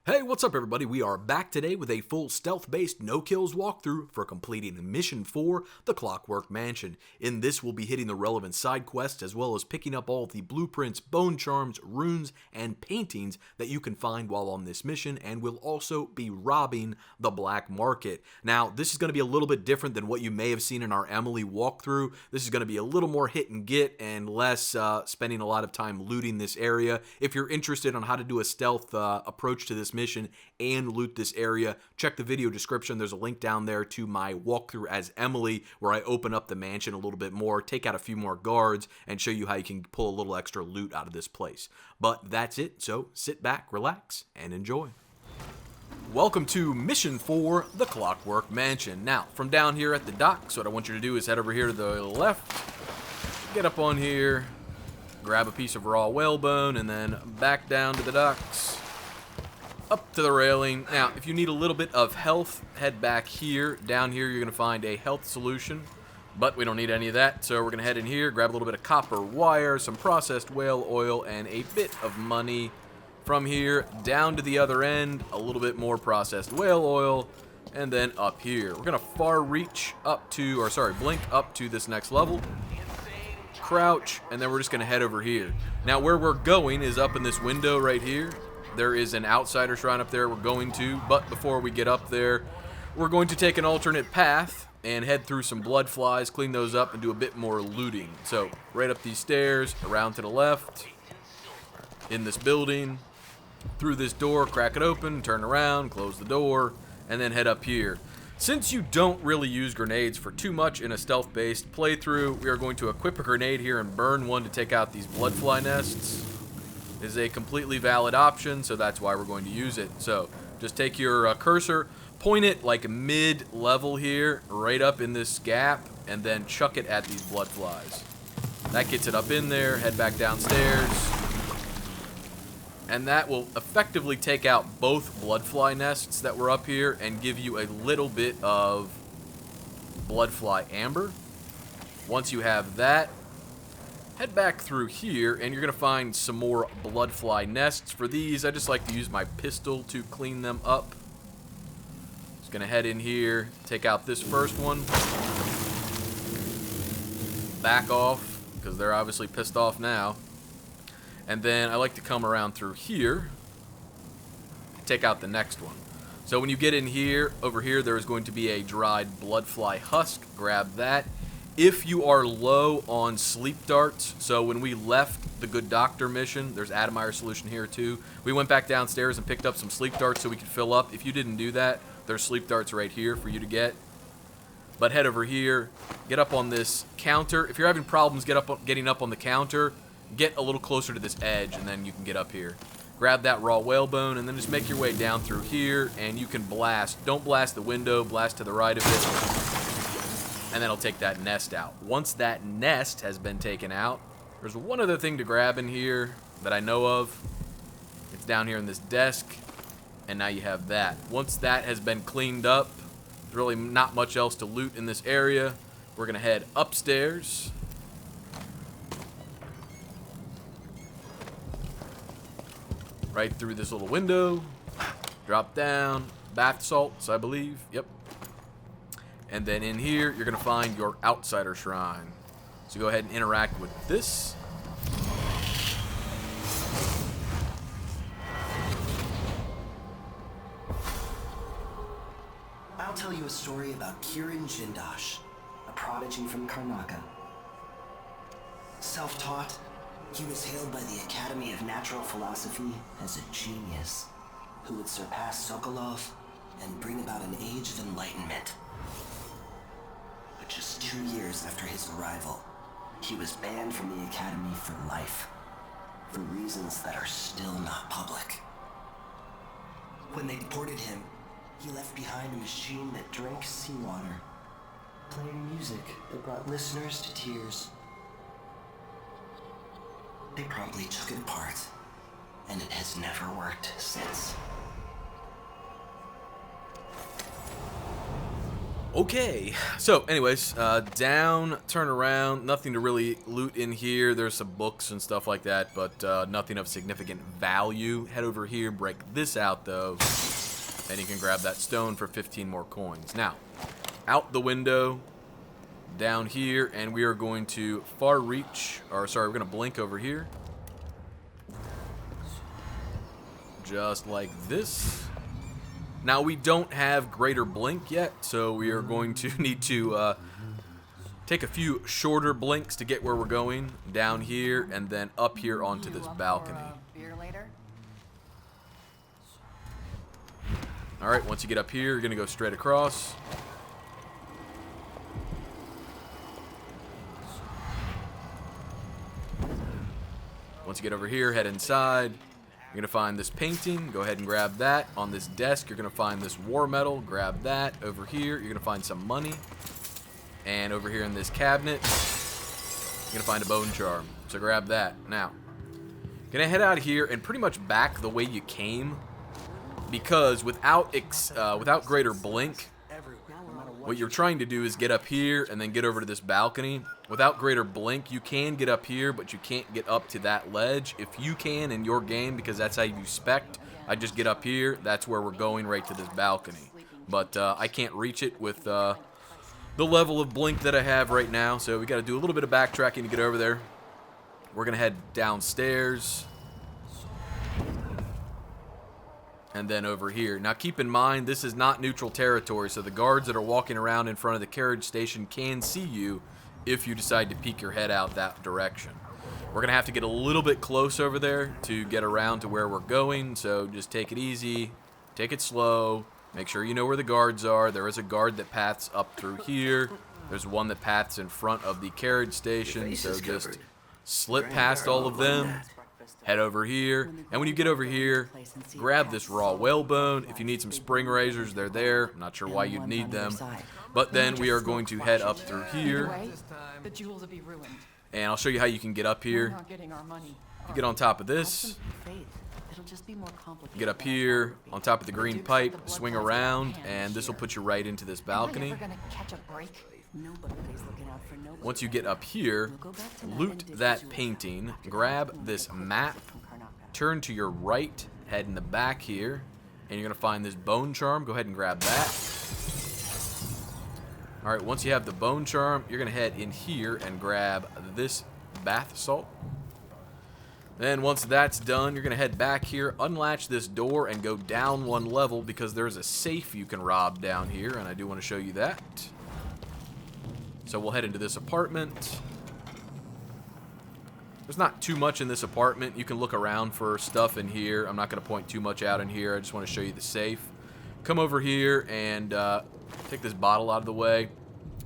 Hey, what's up everybody? We are back today with a full stealth-based no-kills walkthrough for completing Mission 4, the Clockwork Mansion. In this, we'll be hitting the relevant side quests as well as picking up all of the blueprints, bone charms, runes, and paintings that you can find while on this mission, and we'll also be robbing the black market. Now, this is going to be a little bit different than what you may have seen in our Emily walkthrough. This is going to be a little more hit and get and less spending a lot of time looting this area. If you're interested on how to do a stealth approach to this mission and loot this area, check the video description. There's a link down there to my walkthrough as Emily where I open up the mansion a little bit more, take out a few more guards, and show you how you can pull a little extra loot out of this place. But that's it, so sit back, relax, and enjoy. Welcome to Mission 4, the Clockwork Mansion. Now, from down here at the docks, what I want you to do is head over here to the left, get up on here, grab a piece of raw whalebone, and then back down to the docks. Up to the railing. Now, if you need a little bit of health, head back here. Down here, you're going to find a health solution, but we don't need any of that, so we're going to head in here, grab a little bit of copper wire, some processed whale oil, and a bit of money. From here, down to the other end, a little bit more processed whale oil, and then up here. We're going to blink up to this next level. Crouch, and then we're just going to head over here. Now, where we're going is up in this window right here. There is an outsider shrine up there we're going to, but before we get up there, we're going to take an alternate path and head through some blood flies, clean those up, and do a bit more looting. So, right up these stairs, around to the left, in this building, through this door, crack it open, turn around, close the door, and then head up here. Since you don't really use grenades for too much in a stealth-based playthrough, we are going to equip a grenade here and burn one to take out these blood fly nests. Is a completely valid option, so that's why we're going to use it. So just take your cursor, point it like mid-level here, right up in this gap, and then chuck it at these blood flies. That gets it up in there, head back downstairs, and that will effectively take out both blood fly nests that were up here and give you a little bit of blood fly amber. Once you have that, head back through here, and you're going to find some more blood fly nests. For these, I just like to use my pistol to clean them up. Just going to head in here, take out this first one. Back off, because they're obviously pissed off now. And then I like to come around through here, take out the next one. So when you get in here, over here, there is going to be a dried blood fly husk. Grab that. If you are low on sleep darts, so when we left the Good Doctor mission, there's Adamire solution here too. We went back downstairs and picked up some sleep darts so we could fill up. If you didn't do that, there's sleep darts right here for you to get. But head over here, get up on this counter. If you're having problems getting up on the counter, get a little closer to this edge and then you can get up here. Grab that raw whalebone and then just make your way down through here and you can blast. Don't blast the window, blast to the right of it. And then I'll take that nest out. Once that nest has been taken out, there's one other thing to grab in here that I know of. It's down here in this desk, and now you have that. Once that has been cleaned up, there's really not much else to loot in this area. We're going to head upstairs. Right through this little window. Drop down. Bath salts, I believe. Yep. And then in here, you're going to find your outsider shrine. So go ahead and interact with this. I'll tell you a story about Jindosh, a prodigy from Karnaka. Self-taught, he was hailed by the Academy of Natural Philosophy as a genius who would surpass Sokolov and bring about an age of enlightenment. But just 2 years after his arrival, he was banned from the Academy for life, for reasons that are still not public. When they deported him, he left behind a machine that drank seawater, playing music that brought listeners to tears. They promptly took it apart, and it has never worked since. Okay, so anyways, down, turn around, nothing to really loot in here. There's some books and stuff like that, but nothing of significant value. Head over here, break this out though, and you can grab that stone for 15 more coins. Now, out the window, down here, and we are going to far reach, or sorry, we're going to blink over here. Just like this. Now, we don't have greater blink yet, so we are going to need to take a few shorter blinks to get where we're going. Down here, and then up here onto this balcony. Alright, once you get up here, you're going to go straight across. Once you get over here, head inside. You're going to find this painting. Go ahead and grab that. On this desk, you're going to find this war medal. Grab that. Over here, you're going to find some money. And over here in this cabinet, you're going to find a bone charm. So grab that. Now, going to head out of here and pretty much back the way you came. Because without greater blink, what you're trying to do is get up here and then get over to this balcony. Without greater blink, you can get up here, but you can't get up to that ledge. If you can in your game, because that's how you spect, I just get up here. That's where we're going, right to this balcony. But I can't reach it with the level of blink that I have right now. So we got to do a little bit of backtracking to get over there. We're going to head downstairs. And then over here. Now keep in mind, this is not neutral territory, so the guards that are walking around in front of the carriage station can see you if you decide to peek your head out that direction. We're going to have to get a little bit close over there to get around to where we're going, so just take it easy, take it slow, make sure you know where the guards are. There is a guard that paths up through here. There's one that paths in front of the carriage station, so just slip past all of them. Head over here, and when you get over here, grab this raw whalebone. If you need some spring razors, they're there. I'm not sure why you'd need them. But then we are going to head up through here. And I'll show you how you can get up here. You get on top of this. Get up here, on top of the green pipe, swing around, and this will put you right into this balcony. Once you get up here, loot that painting, grab this map, turn to your right, head in the back here, and you're going to find this bone charm. Go ahead and grab that. Alright, once you have the bone charm, you're going to head in here and grab this bath salt. Then once that's done, you're going to head back here, unlatch this door, and go down one level because there's a safe you can rob down here, and I do want to show you that. So we'll head into this apartment. There's not too much in this apartment. You can look around for stuff in here. I'm not going to point too much out in here. I just want to show you the safe. Come over here and take this bottle out of the way.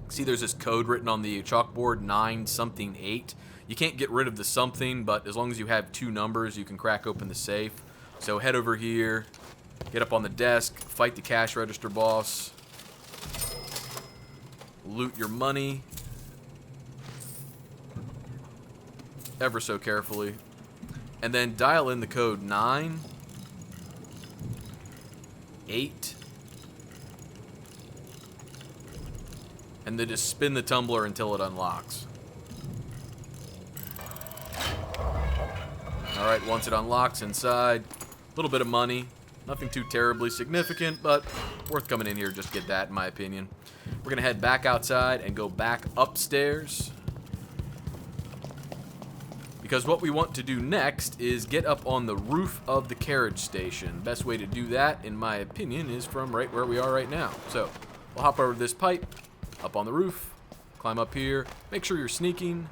See, there's this code written on the chalkboard, 9-something-8. You can't get rid of the something, but as long as you have two numbers, you can crack open the safe. So head over here, get up on the desk, fight the cash register boss. Loot your money ever so carefully, and then dial in the code 9, 8, and then just spin the tumbler until it unlocks. Alright, once it unlocks inside, a little bit of money, nothing too terribly significant, but worth coming in here just get that in my opinion. We're going to head back outside and go back upstairs. Because what we want to do next is get up on the roof of the carriage station. Best way to do that, in my opinion, is from right where we are right now. So, we'll hop over this pipe, up on the roof, climb up here, make sure you're sneaking,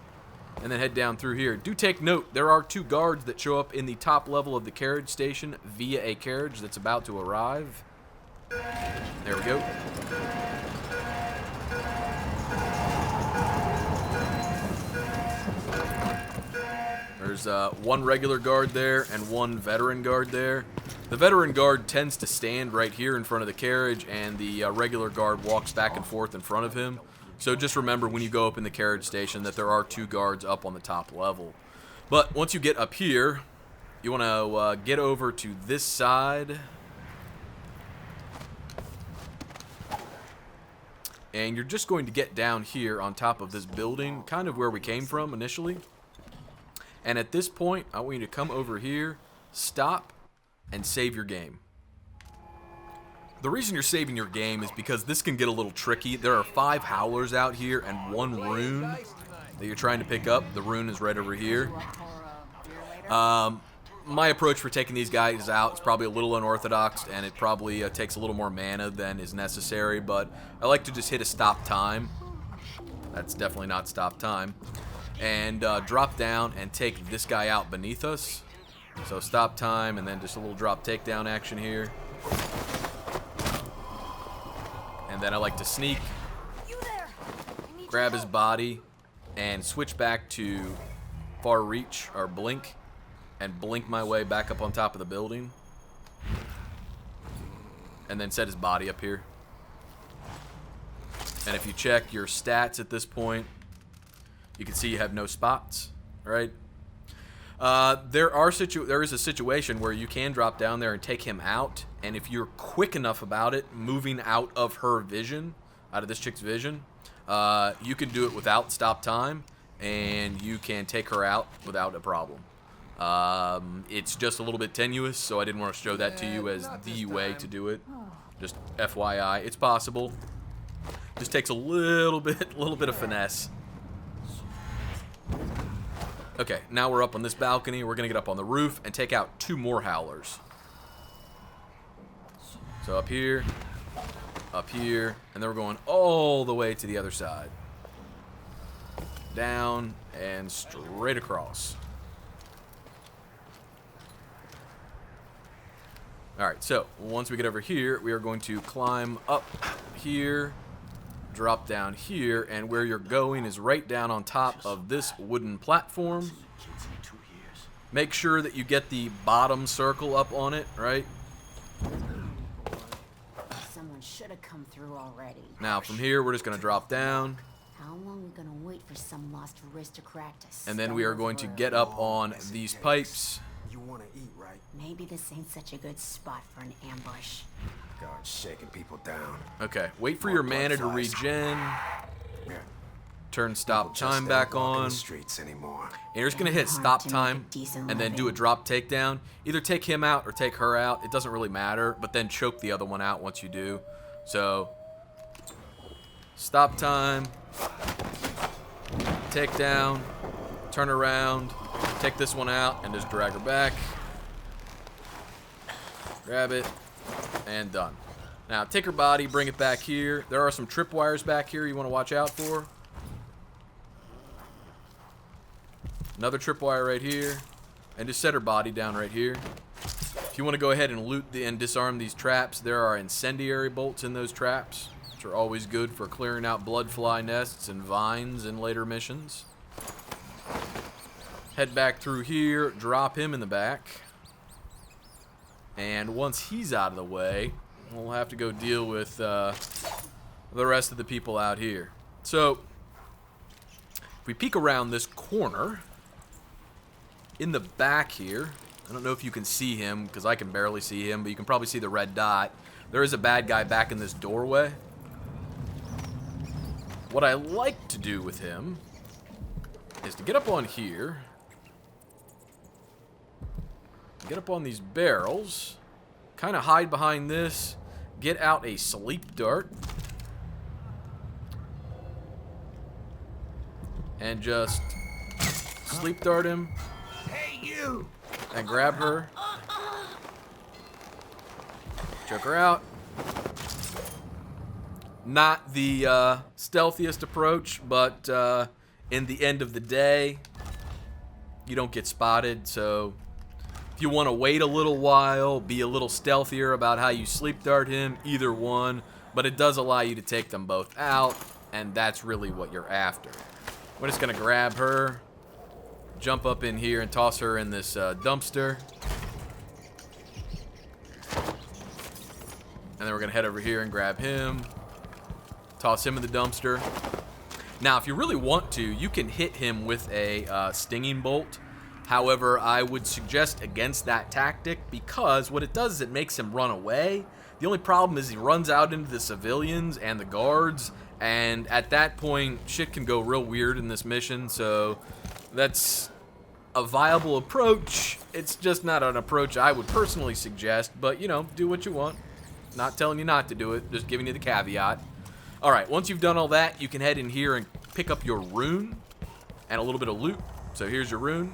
and then head down through here. Do take note, there are two guards that show up in the top level of the carriage station via a carriage that's about to arrive. There we go. There's one regular guard there and one veteran guard there. The veteran guard tends to stand right here in front of the carriage, and the regular guard walks back and forth in front of him. So just remember when you go up in the carriage station that there are two guards up on the top level. But once you get up here, you want to get over to this side. And you're just going to get down here on top of this building, kind of where we came from initially. And at this point, I want you to come over here, stop, and save your game. The reason you're saving your game is because this can get a little tricky. There are 5 howlers out here and 1 rune that you're trying to pick up. The rune is right over here. My approach for taking these guys out is probably a little unorthodox, and it probably takes a little more mana than is necessary, but I like to just hit a stop time. That's definitely not stop time. And drop down and take this guy out beneath us. So stop time, and then just a little drop takedown action here. And then I like to sneak, grab his body, and switch back to far reach, or blink, and blink my way back up on top of the building. And then set his body up here. And if you check your stats at this point, you can see you have no spots, right? There is a situation where you can drop down there and take him out, and if you're quick enough about it, moving out of her vision, out of this chick's vision, you can do it without stop time, and you can take her out without a problem. It's just a little bit tenuous, so I didn't want to show that to you as the way to do it. Just FYI, it's possible. Just takes a little bit of finesse. Okay, now we're up on this balcony. We're gonna get up on the roof and take out 2 more howlers. So up here, and then we're going all the way to the other side. Down and straight across. Alright, so once we get over here, we are going to climb up here, drop down here, and where you're going is right down on top of this wooden platform. Make sure that you get the bottom circle up on it, right? Someone should have come through already. Now from here, we're just going to drop down. How long are we going to wait for some lost aristocrat to And then we are going to get up on these pipes. You want to eat, right? Maybe this ain't such a good spot for an ambush. Guards shaking people down. Okay, wait for your mana to regen. Yeah. Turn stop time back on. The streets anymore. And you're just going to hit stop time and then do a drop takedown. Either take him out or take her out. It doesn't really matter, but then choke the other one out once you do. So, stop time, takedown, turn around, take this one out, and just drag her back. Grab it, and done. Now, take her body, bring it back here. There are some tripwires back here you want to watch out for. Another tripwire right here. And just set her body down right here. If you want to go ahead and loot and disarm these traps, there are incendiary bolts in those traps, which are always good for clearing out bloodfly nests and vines in later missions. Head back through here, drop him in the back. And once he's out of the way, we'll have to go deal with the rest of the people out here. So, if we peek around this corner, in the back here, I don't know if you can see him, because I can barely see him, but you can probably see the red dot. There is a bad guy back in this doorway. What I like to do with him is to get up on here, get up on these barrels, kind of hide behind this, get out a sleep dart, and just sleep dart him. Hey, you! And grab her. Choke her out. Not the stealthiest approach, but in the end of the day, you don't get spotted, so if you want to wait a little while, be a little stealthier about how you sleep dart him, either one, but it does allow you to take them both out, and that's really what you're after. We're just going to grab her, jump up in here and toss her in this dumpster. And then we're going to head over here and grab him, toss him in the dumpster. Now, if you really want to, you can hit him with a stinging bolt. However, I would suggest against that tactic because what it does is it makes him run away. The only problem is he runs out into the civilians and the guards, And at that point, shit can go real weird in this mission, so that's a viable approach. It's just not an approach I would personally suggest, but, you know, do what you want. Not telling you not to do it, just giving you the caveat. Alright, once you've done all that, you can head in here and pick up your rune and a little bit of loot. So here's your rune,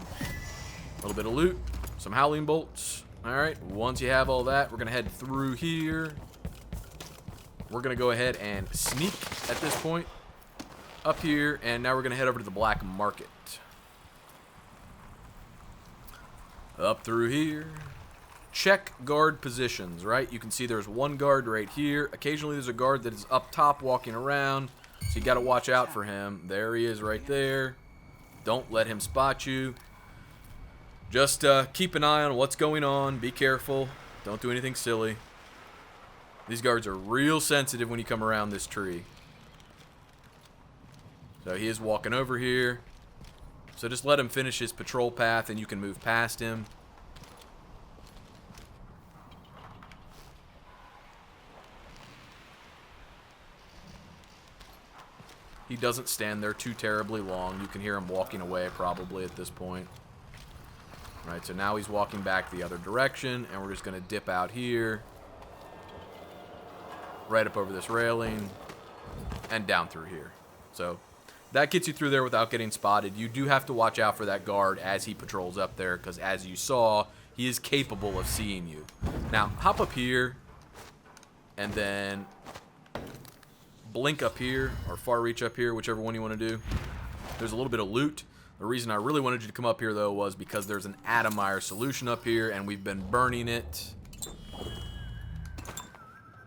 a little bit of loot, some howling bolts. Alright, once you have all that, we're going to head through here. We're going to go ahead and sneak at this point up here, and now we're going to head over to the black market. Up through here. Check guard positions, right? You can see there's one guard right here. Occasionally there's a guard that is up top walking around, so you got to watch out for him. There he is right there. Don't let him spot you. Just keep an eye on what's going on. Be careful. Don't do anything silly. These guards are real sensitive when you come around this tree. So he is walking over here. So just let him finish his patrol path and you can move past him. He doesn't stand there too terribly long. You can hear him walking away probably at this point. Right, so now he's walking back the other direction, and we're just going to dip out here. Right up over this railing, and down through here. So that gets you through there without getting spotted. You do have to watch out for that guard as he patrols up there, because as you saw, he is capable of seeing you. Now, hop up here, and then blink up here, or far reach up here, whichever one you want to do. There's a little bit of loot. The reason I really wanted you to come up here, though, was because there's an Atomire solution up here, and we've been burning it.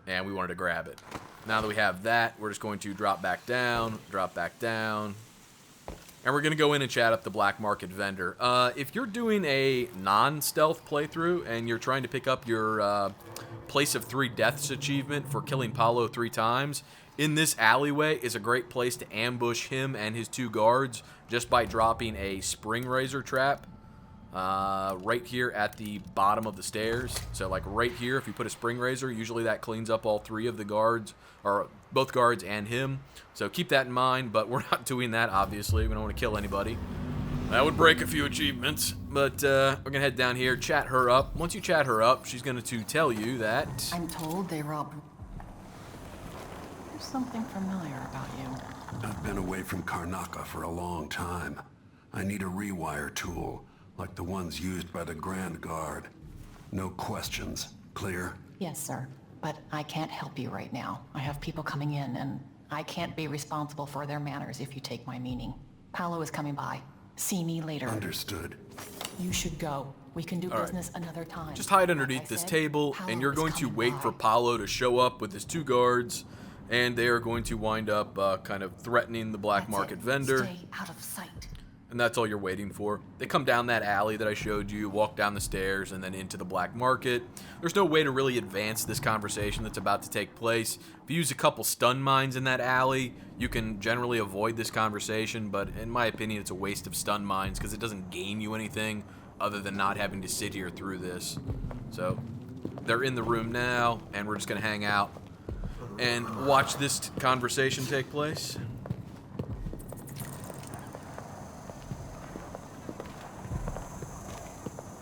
And we wanted to grab it. Now that we have that, we're just going to drop back down, and we're going to go in and chat up the black market vendor. If you're doing a non-stealth playthrough, and you're trying to pick up your Place of 3 Deaths achievement for killing Paulo 3 times, in this alleyway is a great place to ambush him and his 2 guards just by dropping a spring razor trap right here at the bottom of the stairs. So like right here, if you put a spring razor, usually that cleans up all 3 of the guards, or both guards and him. So keep that in mind, but we're not doing that, obviously. We don't want to kill anybody. That would break a few achievements, but we're going to head down here, chat her up. Once you chat her up, she's going to tell you that... I'm told they robbed... There's something familiar about you. I've been away from Karnaca for a long time. I need a rewire tool, like the ones used by the Grand Guard. No questions. Clear? Yes, sir. But I can't help you right now. I have people coming in, and I can't be responsible for their manners if you take my meaning. Paolo is coming by. See me later. Understood. You should go. We can do business another time. Just hide underneath this table, and you're going to wait for Paulo to show up with his 2 guards, and they are going to wind up kind of threatening the black market vendor. Stay out of sight. And that's all you're waiting for. They come down that alley that I showed you, walk down the stairs, and then into the black market. There's no way to really advance this conversation that's about to take place. If you use a couple stun mines in that alley, you can generally avoid this conversation, but in my opinion, it's a waste of stun mines because it doesn't gain you anything other than not having to sit here through this. So, they're in the room now, and we're just going to hang out and watch this conversation take place.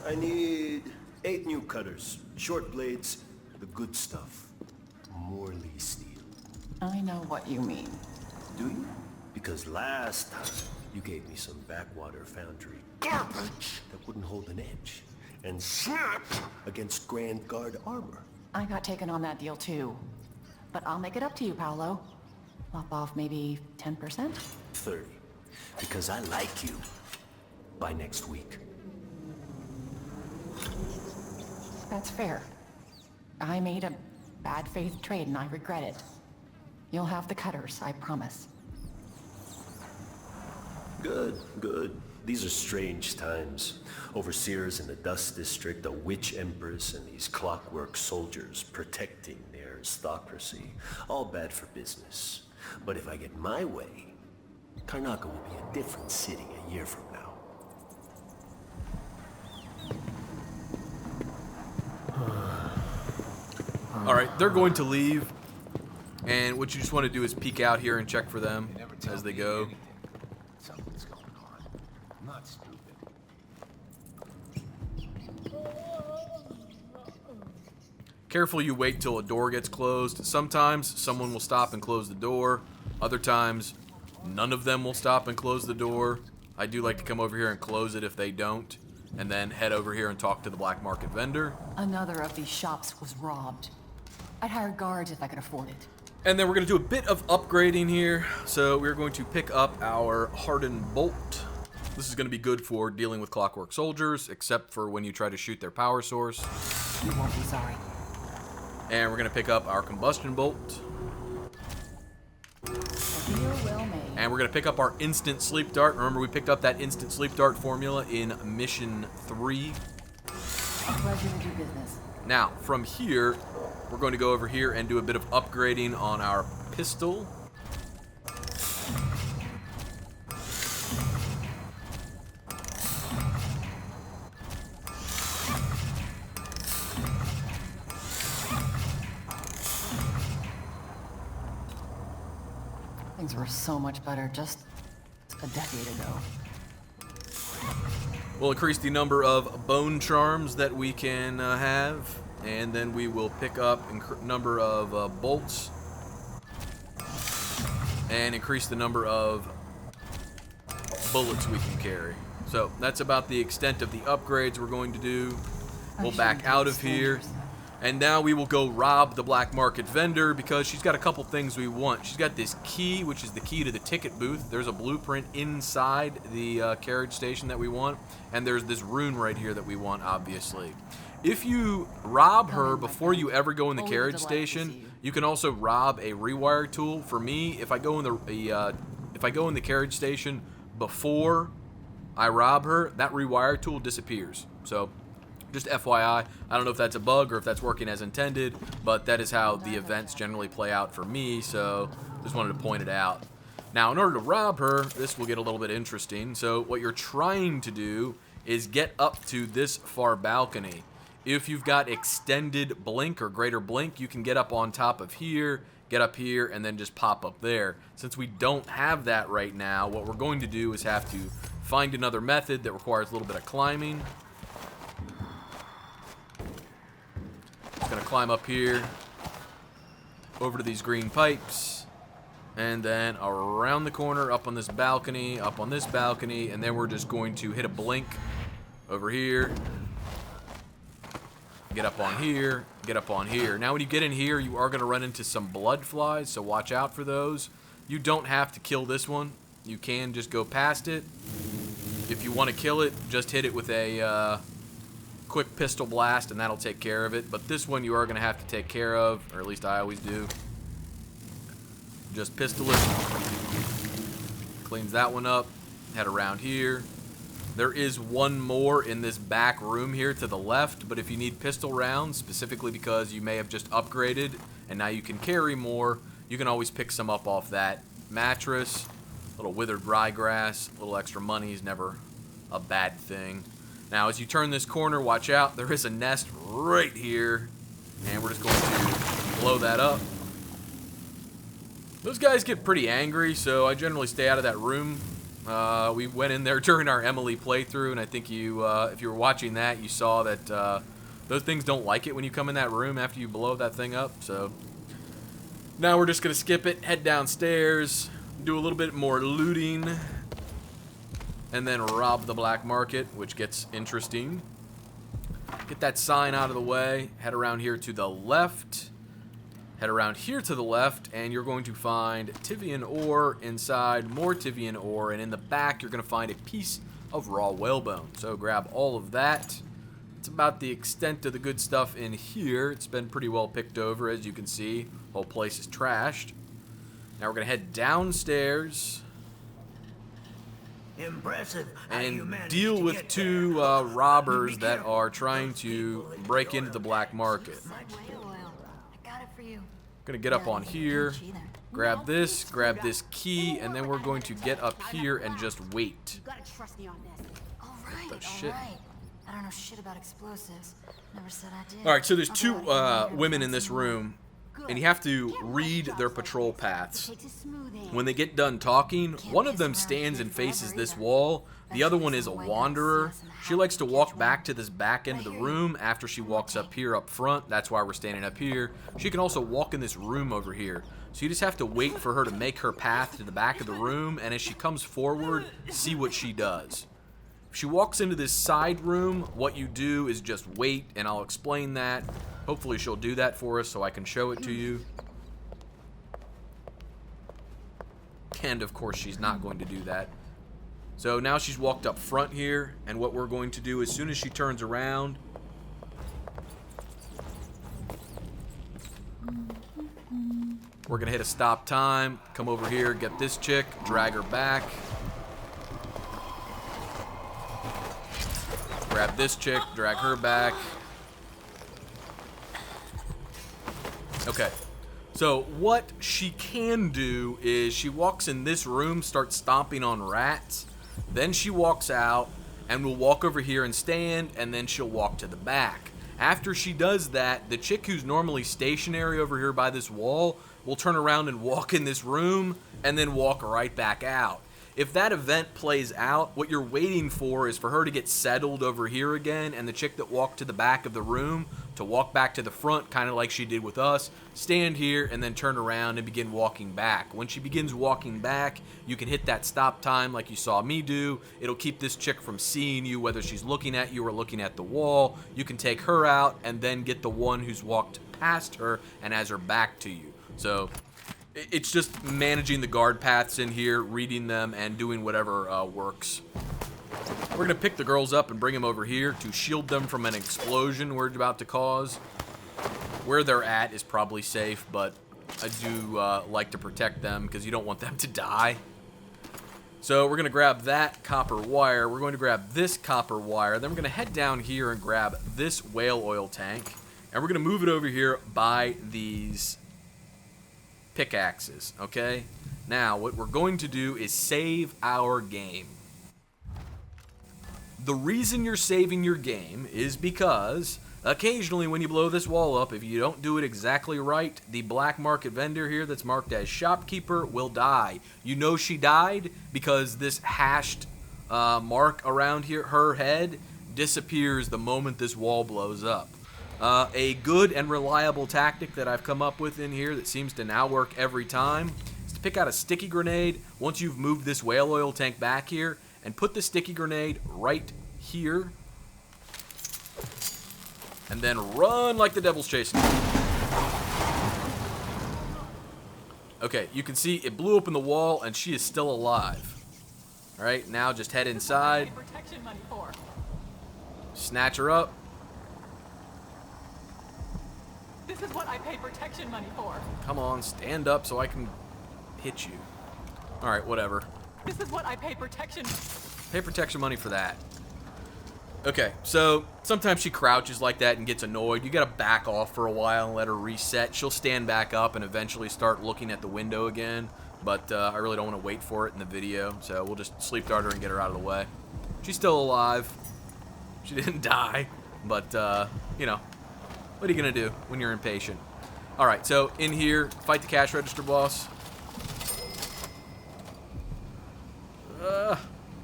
I need 8 new cutters, short blades, the good stuff. Morley steel. I know what you mean. Do you? Because last time you gave me some backwater foundry garbage that wouldn't hold an edge and snap against Grand Guard armor. I got taken on that deal too. But I'll make it up to you, Paolo. Lop off maybe 10%? 30. Because I like you. By next week. That's fair. I made a bad faith trade and I regret it. You'll have the cutters, I promise. Good, good. These are strange times. Overseers in the Dust District, a witch empress, and these clockwork soldiers protecting their aristocracy. All bad for business. But if I get my way, Karnaca will be a different city a year from now. Alright, they're going to leave. And what you just want to do is peek out here and check for them as they go. Something's going on. I'm not stupid. Careful you wait till a door gets closed. Sometimes someone will stop and close the door. Other times, none of them will stop and close the door. I do like to come over here and close it if they don't, and then head over here and talk to the black market vendor. Another of these shops was robbed. I'd hire guards if I could afford it. And then we're going to do a bit of upgrading here. So we're going to pick up our hardened bolt. This is going to be good for dealing with clockwork soldiers, except for when you try to shoot their power source. You won't be sorry. And we're going to pick up our combustion bolt. A deal well made. And we're going to pick up our instant sleep dart. Remember, we picked up that instant sleep dart formula in mission 3. A pleasure to do business. Now, from here, we're going to go over here and do a bit of upgrading on our pistol. Things were so much better just a decade ago. We'll increase the number of bone charms that we can have, and then we will pick up number of bolts and increase the number of bullets we can carry. So that's about the extent of the upgrades we're going to do. We'll back out of here. And now we will go rob the black market vendor because she's got a couple things we want. She's got this key, which is the key to the ticket booth. There's a blueprint inside the carriage station that we want. And there's this rune right here that we want, obviously. If you rob her before you ever go in the carriage station, you can also rob a rewire tool. For me, if I go in the carriage station before I rob her, that rewire tool disappears. So just FYI, I don't know if that's a bug or if that's working as intended, but that is how the events generally play out for me, so just wanted to point it out. Now, in order to rob her, this will get a little bit interesting. So what you're trying to do is get up to this far balcony. If you've got extended blink or greater blink, you can get up on top of here, get up here, and then just pop up there. Since we don't have that right now, what we're going to do is have to find another method that requires a little bit of climbing. Gonna climb up here over to these green pipes and then around the corner up on this balcony, and then we're just going to hit a blink over here, get up on here, get up on here. Now when you get in here, you are gonna run into some blood flies, so watch out for those. You don't have to kill this one, you can just go past it. If you want to kill it, just hit it with a quick pistol blast and that'll take care of it, but this one you are going to have to take care of, or at least I always do. Just pistol it, cleans that one up, head around here. There is one more in this back room here to the left, but if you need pistol rounds, specifically because you may have just upgraded and now you can carry more, you can always pick some up off that mattress. A little withered ryegrass, a little extra money is never a bad thing. Now, as you turn this corner, watch out. There is a nest right here, and we're just going to blow that up. Those guys get pretty angry, so I generally stay out of that room. We went in there during our Emily playthrough, and I think you, if you were watching that, you saw that those things don't like it when you come in that room after you blow that thing up. So now we're just going to skip it, head downstairs, do a little bit more looting, and then rob the black market, which gets interesting. Get that sign out of the way, head around here to the left, head around here to the left, and you're going to find Tivian ore, inside more Tivian ore, and in the back you're going to find a piece of raw whalebone. So grab all of that. It's about the extent of the good stuff in here. It's been pretty well picked over, as you can see. The whole place is trashed. Now we're going to head downstairs Impressive. and deal with two robbers that are trying to break into the black market. Gonna get up on here, grab this key, and then we're going to get up here and just wait. You gotta trust me on this. All right, the shit? all right. I don't know shit about explosives. Never said I did. All right, so there's two I'll go ahead and women in find this some room. and you have to read their patrol paths. Takes a smooth aim. When they get done talking, one of them stands and faces this wall. The other one is a wanderer. She likes to walk back to this back end of the room after she walks up here up front. That's why we're standing up here. She can also walk in this room over here. So you just have to wait for her to make her path to the back of the room, and as she comes forward, see what she does. If she walks into this side room, what you do is just wait, and I'll explain that. Hopefully she'll do that for us so I can show it to you. And of course she's not going to do that. So now she's walked up front here, and what we're going to do as soon as she turns around, we're going to hit a stop time, come over here, get this chick, drag her back. Grab this chick, drag her back. Okay. So what she can do is she walks in this room, starts stomping on rats. Then she walks out and will walk over here and stand, and then she'll walk to the back. After she does that, the chick who's normally stationary over here by this wall will turn around and walk in this room and then walk right back out. If that event plays out, what you're waiting for is for her to get settled over here again, and the chick that walked to the back of the room to walk back to the front, kind of like she did with us, stand here and then turn around and begin walking back. When she begins walking back, you can hit that stop time like you saw me do. It'll keep this chick from seeing you, whether she's looking at you or looking at the wall. You can take her out and then get the one who's walked past her and has her back to you. So it's just managing the guard paths in here, reading them, and doing whatever works. We're going to pick the girls up and bring them over here to shield them from an explosion we're about to cause. Where they're at is probably safe, but I do like to protect them because you don't want them to die. So we're going to grab that copper wire. We're going to grab this copper wire. Then we're going to head down here and grab this whale oil tank. And we're going to move it over here by these pickaxes, okay? Now, what we're going to do is save our game. The reason you're saving your game is because occasionally when you blow this wall up, if you don't do it exactly right, the black market vendor here that's marked as shopkeeper will die. You know she died because this hashed mark around here, her head, disappears the moment this wall blows up. A good and reliable tactic that I've come up with in here that seems to now work every time is to pick out a sticky grenade once you've moved this whale oil tank back here, and put the sticky grenade right here, and then run like the devil's chasing you. Okay, you can see it blew open the wall and she is still alive. Alright, now just head inside, snatch her up. This is what I pay protection money for. Come on, stand up so I can hit you. Alright, whatever. This is what I pay protection. Pay protection money for that. Okay, so sometimes she crouches like that and gets annoyed. You gotta back off for a while and let her reset. She'll stand back up and eventually start looking at the window again. But I really don't want to wait for it in the video, so we'll just sleep dart her and get her out of the way. She's still alive. She didn't die, but you know, what are you gonna do when you're impatient? Alright, so in here, fight the cash register boss.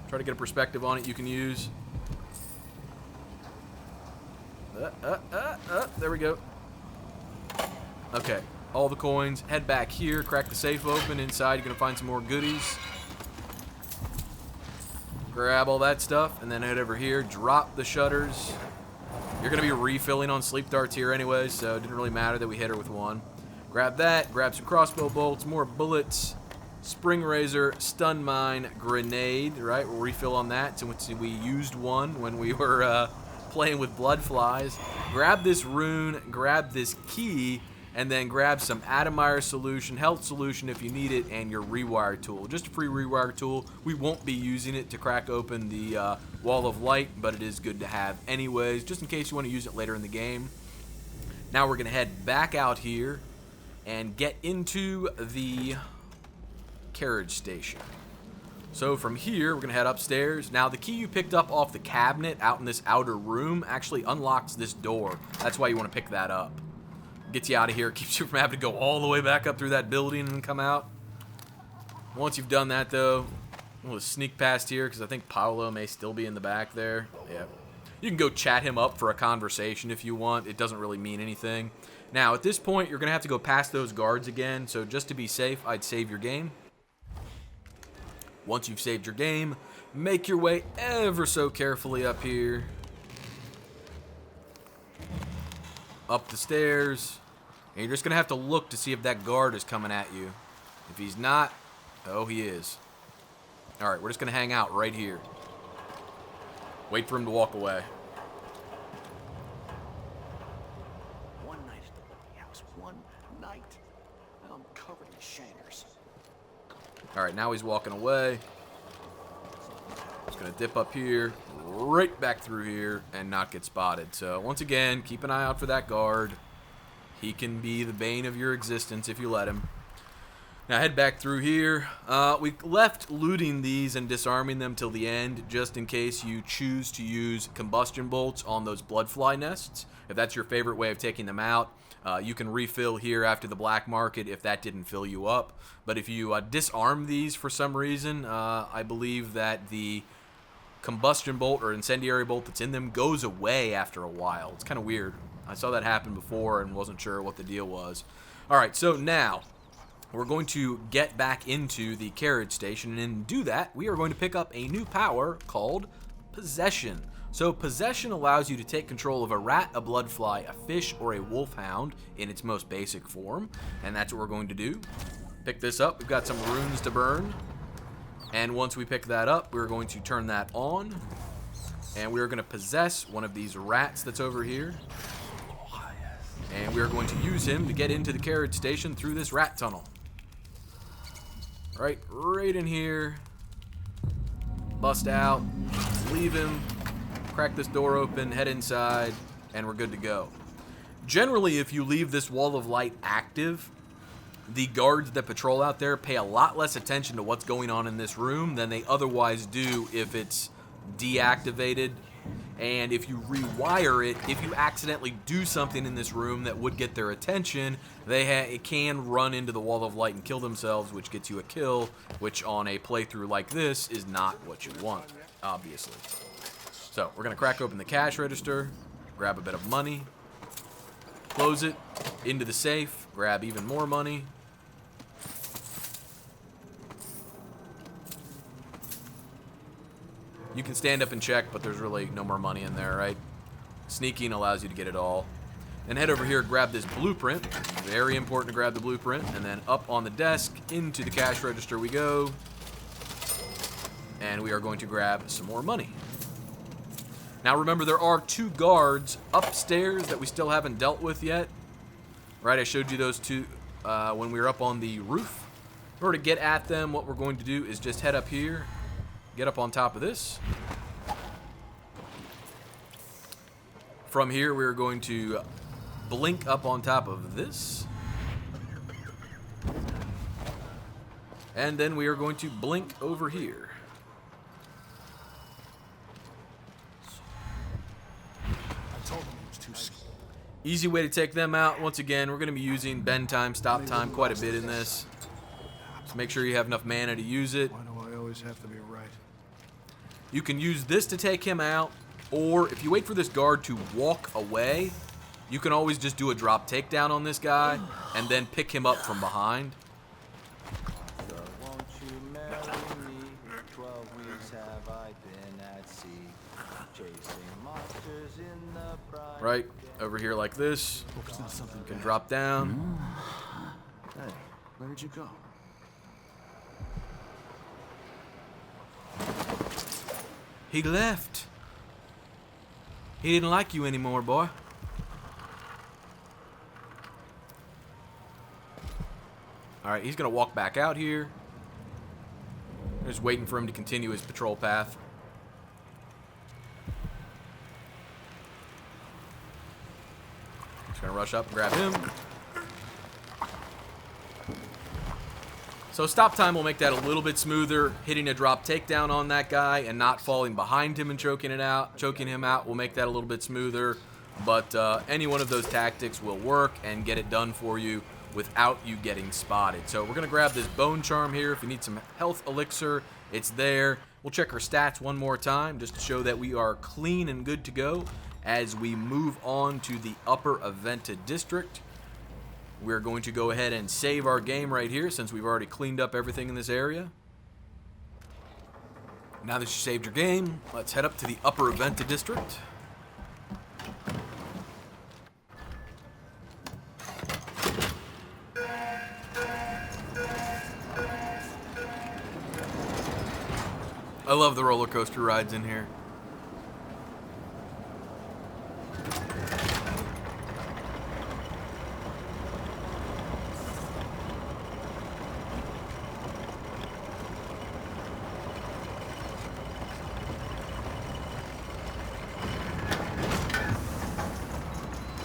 Try to get a perspective on it you can use. There we go. Okay, all the coins. Head back here, crack the safe open. Inside, you're going to find some more goodies. Grab all that stuff, and then head over here. Drop the shutters. You're going to be refilling on sleep darts here anyways, so it didn't really matter that we hit her with one. Grab that. Grab some crossbow bolts, more bullets. Spring razor, stun mine, grenade, right? We'll refill on that since we used one when we were playing with blood flies. Grab this rune, grab this key, and then grab some Atomire solution, health solution if you need it, and your rewire tool. Just a free rewire tool. We won't be using it to crack open the wall of light, but it is good to have anyways, just in case you want to use it later in the game. Now we're going to head back out here and get into the carriage station. So from here, we're going to head upstairs. Now, the key you picked up off the cabinet out in this outer room actually unlocks this door. That's why you want to pick that up. Gets you out of here. Keeps you from having to go all the way back up through that building and come out. Once you've done that, though, we'll sneak past here because I think Paolo may still be in the back there. Yeah. You can go chat him up for a conversation if you want. It doesn't really mean anything. Now, at this point, you're going to have to go past those guards again. So just to be safe, I'd save your game. Once you've saved your game, make your way ever so carefully up here. Up the stairs. And you're just going to have to look to see if that guard is coming at you. If he's not, oh, he is. Alright, we're just going to hang out right here. Wait for him to walk away. One night at the White House. One night. I'm covered in shankers. Alright, now he's walking away. Just going to dip up here, right back through here, and not get spotted. So, once again, keep an eye out for that guard. He can be the bane of your existence if you let him. Now, head back through here. We left looting these and disarming them till the end, just in case you choose to use combustion bolts on those bloodfly nests. If that's your favorite way of taking them out, you can refill here after the black market if that didn't fill you up. But if you disarm these for some reason, I believe that the combustion bolt or incendiary bolt that's in them goes away after a while. It's kind of weird. I saw that happen before and wasn't sure what the deal was. Alright, so now we're going to get back into the carriage station, and to do that, we are going to pick up a new power called Possession. So Possession allows you to take control of a rat, a bloodfly, a fish, or a wolfhound in its most basic form, and that's what we're going to do. Pick this up. We've got some runes to burn, and once we pick that up, we're going to turn that on, and we're going to possess one of these rats that's over here. And we're going to use him to get into the carriage station through this rat tunnel. Right in here. Bust out. Leave him. Crack this door open. Head inside. And we're good to go. Generally, if you leave this wall of light active, the guards that patrol out there pay a lot less attention to what's going on in this room than they otherwise do if it's deactivated. And if you rewire it, if you accidentally do something in this room that would get their attention, it can run into the wall of light and kill themselves, which gets you a kill, which on a playthrough like this is not what you want, obviously. So we're going to crack open the cash register, grab a bit of money, close it, into the safe, grab even more money. You can stand up and check, but there's really no more money in there, right? Sneaking allows you to get it all. And head over here, grab this blueprint. Very important to grab the blueprint. And then up on the desk, into the cash register we go. And we are going to grab some more money. Now remember, there are 2 guards upstairs that we still haven't dealt with yet. Right, I showed you those 2 when we were up on the roof. In order to get at them, what we're going to do is just head up here. Get up on top of this. From here, we're going to blink up on top of this. And then we are going to blink over here. Easy way to take them out. Once again, we're going to be using bend time, stop time quite a bit in this. So make sure you have enough mana to use it. Why do I always have to be right? You can use this to take him out, or if you wait for this guard to walk away, you can always just do a drop takedown on this guy and then pick him up from behind. So won't you marry me? 12 weeks have I been at sea, chasing monsters in the bright. Right over here like this. You can drop down. Hey, where'd you go? He left. He didn't like you anymore, boy. Alright, he's going to walk back out here. Just waiting for him to continue his patrol path. Just going to rush up and grab him. So stop time will make that a little bit smoother. Hitting a drop takedown on that guy and not falling behind him and choking him out will make that a little bit smoother. but any one of those tactics will work and get it done for you without you getting spotted. So we're going to grab this bone charm here. If you need some health elixir, it's there. We'll check our stats one more time just to show that we are clean and good to go as we move on to the upper Aventa district. We're going to go ahead and save our game right here since we've already cleaned up everything in this area. Now that you saved your game, let's head up to the upper Aventa district. I love the roller coaster rides in here.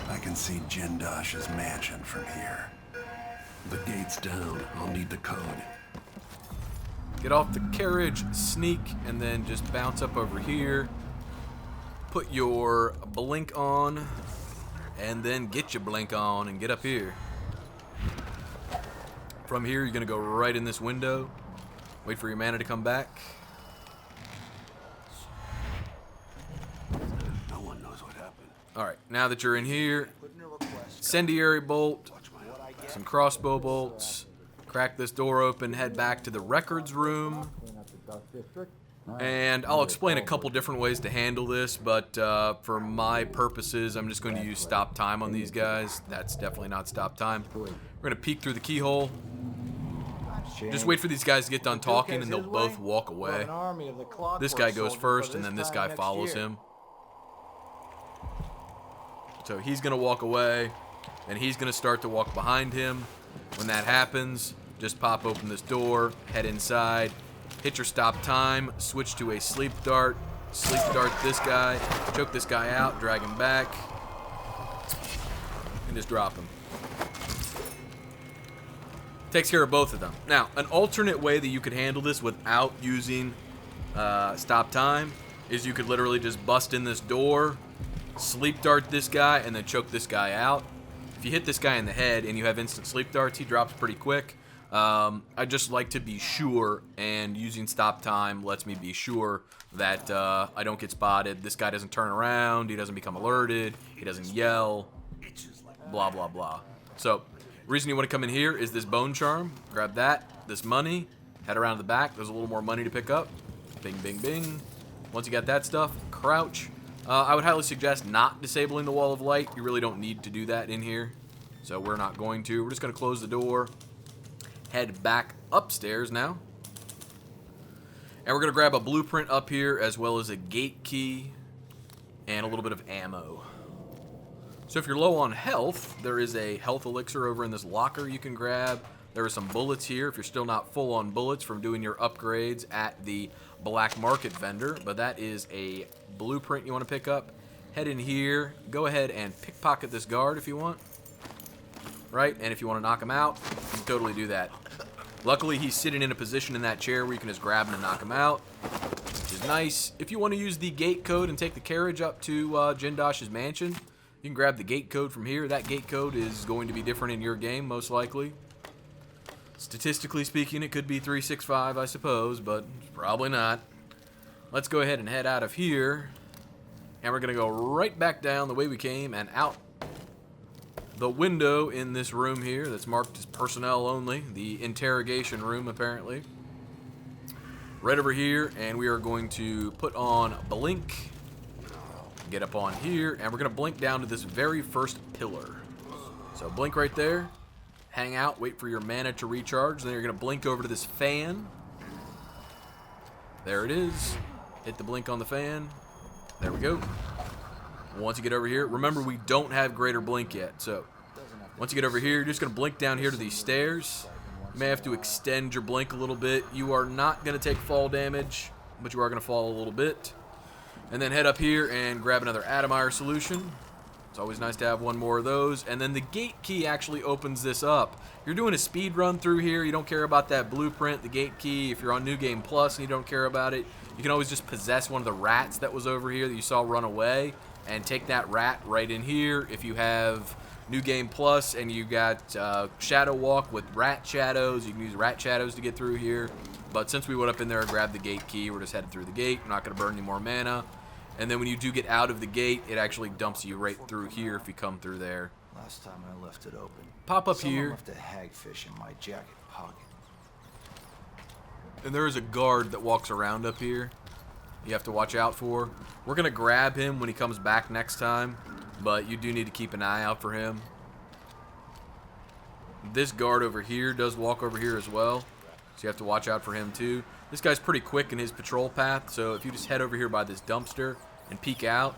I can see Jindosh's mansion from here. The gate's down. I'll need the code. Get off the carriage, sneak, and then just bounce up over here. Put your blink on, and then get your blink on and get up here. From here, you're going to go right in this window. Wait for your mana to come back. No one knows what happened. Alright, now that you're in here, incendiary bolt, some crossbow bolts. Crack this door open, head back to the records room. And I'll explain a couple different ways to handle this, but for my purposes, I'm just going to use stop time on these guys. That's definitely not stop time. We're going to peek through the keyhole. Just wait for these guys to get done talking, and they'll both walk away. This guy goes first, and then this guy follows him. So he's going to walk away, and he's going to start to walk behind him. When that happens, just pop open this door, head inside, hit your stop time, switch to a sleep dart this guy, choke this guy out, drag him back, and just drop him. Takes care of both of them. Now, an alternate way that you could handle this without using stop time is you could literally just bust in this door, sleep dart this guy, and then choke this guy out. If you hit this guy in the head and you have instant sleep darts, he drops pretty quick. I just like to be sure, and using stop time lets me be sure that I don't get spotted. This guy doesn't turn around, he doesn't become alerted, he doesn't yell, blah, blah, blah. So, the reason you want to come in here is this bone charm. Grab that, this money, head around to the back. There's a little more money to pick up. Bing, bing, bing. Once you got that stuff, crouch. I would highly suggest not disabling the wall of light. You really don't need to do that in here. So we're not going to. We're just going to close the door. Head back upstairs now. And we're going to grab a blueprint up here as well as a gate key and a little bit of ammo. So if you're low on health, there is a health elixir over in this locker you can grab. There are some bullets here if you're still not full on bullets from doing your upgrades at the black market vendor. But that is a blueprint you want to pick up. Head in here. Go ahead and pickpocket this guard if you want. Right? And if you want to knock him out, you can totally do that. Luckily, he's sitting in a position in that chair where you can just grab him and knock him out, which is nice. If you want to use the gate code and take the carriage up to Jindosh's mansion, you can grab the gate code from here. That gate code is going to be different in your game, most likely. Statistically speaking, it could be 365, I suppose, but probably not. Let's go ahead and head out of here. And we're going to go right back down the way we came and out the window in this room here that's marked as personnel only. The interrogation room, apparently. Right over here, and we are going to put on blink. Get up on here, and we're going to blink down to this very first pillar. So blink right there. Hang out, wait for your mana to recharge. Then you're going to blink over to this fan. There it is. Hit the blink on the fan. There we go. Once you get over here, remember we don't have greater blink yet. So once you get over here, you're just going to blink down here to these stairs. You may have to extend your blink a little bit. You are not going to take fall damage, but you are going to fall a little bit. And then head up here and grab another Atomizer solution. It's always nice to have one more of those. And then the gate key actually opens this up. You're doing a speed run through here. You don't care about that blueprint, the gate key. If you're on New Game Plus and you don't care about it, you can always just possess one of the rats that was over here that you saw run away. and take that rat right in here. If you have New Game Plus and you got Shadow Walk with rat shadows, you can use rat shadows to get through here. But since we went up in there and grabbed the gate key, we're just headed through the gate. We're not going to burn any more mana. And then when you do get out of the gate, it actually dumps you right through here if you come through there. Last time I left it open. Pop up Someone here. left a hagfish in my jacket pocket. And there is a guard that walks around up here you have to watch out for. We're going to grab him when he comes back next time, but you do need to keep an eye out for him. This guard over here does walk over here as well, so you have to watch out for him too. This guy's pretty quick in his patrol path, so if you just head over here by this dumpster and peek out,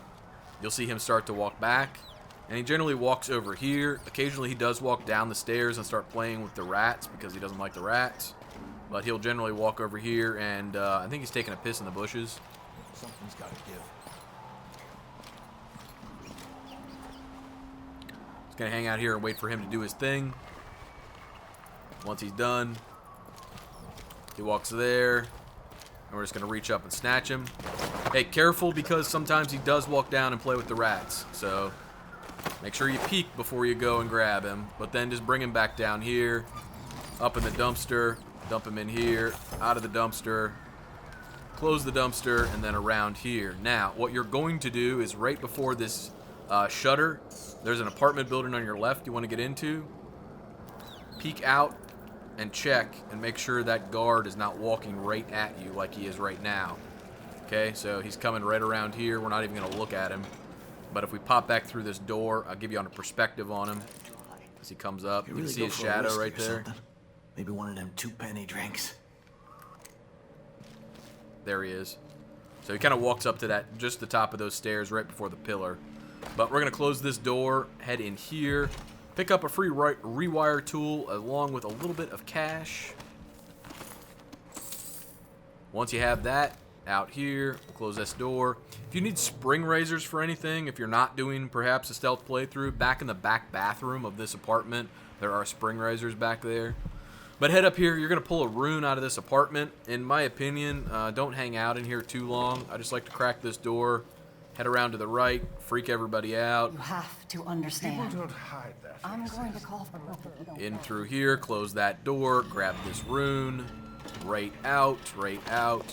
you'll see him start to walk back. And he generally walks over here. Occasionally he does walk down the stairs and start playing with the rats because he doesn't like the rats. But he'll generally walk over here, and I think he's taking a piss in the bushes. Something's got to give. He's going to hang out here and wait for him to do his thing. Once he's done, he walks there, and we're just going to reach up and snatch him. Hey, careful, because sometimes he does walk down and play with the rats. So make sure you peek before you go and grab him. But then just bring him back down here, up in the dumpster, dump him in here, out of the dumpster, close the dumpster, and then around here. Now, what you're going to do is right before this shutter, there's an apartment building on your left you want to get into. Peek out and check and make sure that guard is not walking right at you like he is right now. Okay, so he's coming right around here. We're not even going to look at him. But if we pop back through this door, I'll give you on a perspective on him as he comes up. You can see his shadow right there. Maybe one of them 2-penny drinks. There he is. So he kind of walks up to that, just the top of those stairs right before the pillar. But we're going to close this door, head in here, pick up a free rewire tool along with a little bit of cash. Once you have that, out here, we'll close this door. If you need spring razors for anything, if you're not doing perhaps a stealth playthrough, back in the back bathroom of this apartment, there are spring razors back there. But head up here, you're going to pull a rune out of this apartment. In my opinion, don't hang out in here too long. I just like to crack this door, head around to the right, freak everybody out. You have to understand. Don't hide that. I'm going to call for help. In through here, close that door, grab this rune, right out,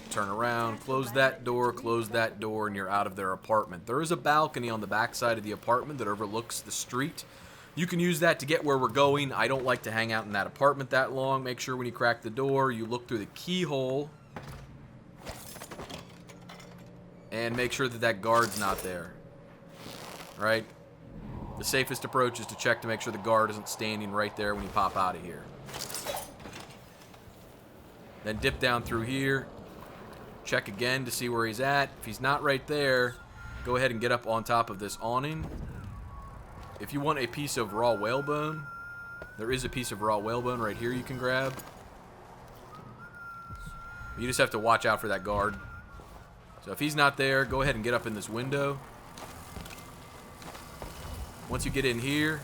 turn around, close that door, and you're out of their apartment. There is a balcony on the back side of the apartment that overlooks the street. You can use that to get where we're going. I don't like to hang out in that apartment that long. Make sure when you crack the door, you look through the keyhole. And make sure that that guard's not there. Right? The safest approach is to check to make sure the guard isn't standing right there when you pop out of here. Then dip down through here. Check again to see where he's at. If he's not right there, go ahead and get up on top of this awning. If you want a piece of raw whalebone, there is a piece of raw whalebone right here you can grab. You just have to watch out for that guard. So if he's not there, go ahead and get up in this window. Once you get in here,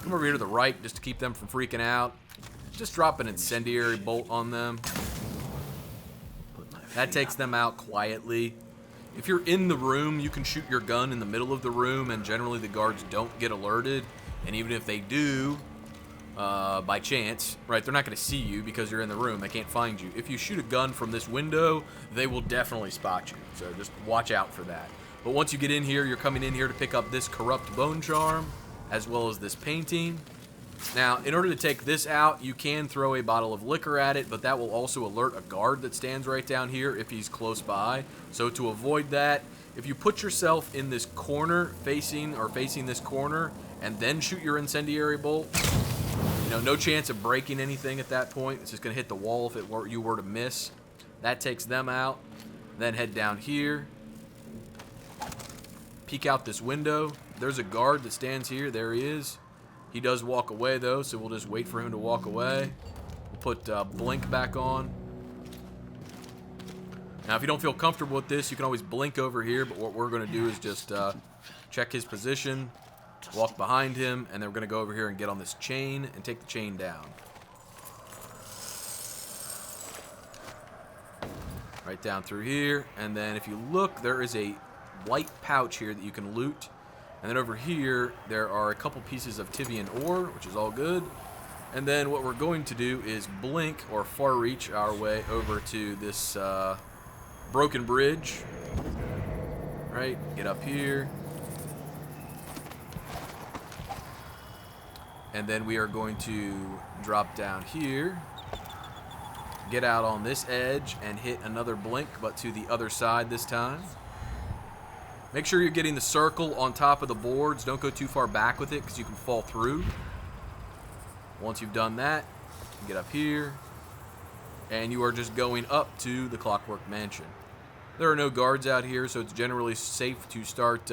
come over here to the right just to keep them from freaking out. Just drop an incendiary bolt on them. That takes them out quietly. If you're in the room, you can shoot your gun in the middle of the room, and generally the guards don't get alerted. And even if they do, by chance, right, they're not going to see you because you're in the room. They can't find you. If you shoot a gun from this window, they will definitely spot you. So just watch out for that. But once you get in here, you're coming in here to pick up this corrupt bone charm, as well as this painting. Now, in order to take this out, you can throw a bottle of liquor at it, but that will also alert a guard that stands right down here if he's close by. So to avoid that, if you put yourself in this corner, facing this corner, and then shoot your incendiary bolt, you know, no chance of breaking anything at that point. It's just going to hit the wall if you were to miss. That takes them out. Then head down here. Peek out this window. There's a guard that stands here. There he is. He does walk away, though, so we'll just wait for him to walk away. We'll put blink back on. Now, if you don't feel comfortable with this, you can always blink over here, but what we're going to do is just check his position, walk behind him, and then we're going to go over here and get on this chain and take the chain down. Right down through here, and then if you look, there is a white pouch here that you can loot. And then over here, there are a couple pieces of Tivian ore, which is all good. And then what we're going to do is blink or far reach our way over to this broken bridge. Right, get up here. And then we are going to drop down here. Get out on this edge and hit another blink, but to the other side this time. Make sure you're getting the circle on top of the boards. Don't go too far back with it because you can fall through. Once you've done that, you get up here, and you are just going up to the Clockwork Mansion. There are no guards out here, so it's generally safe to start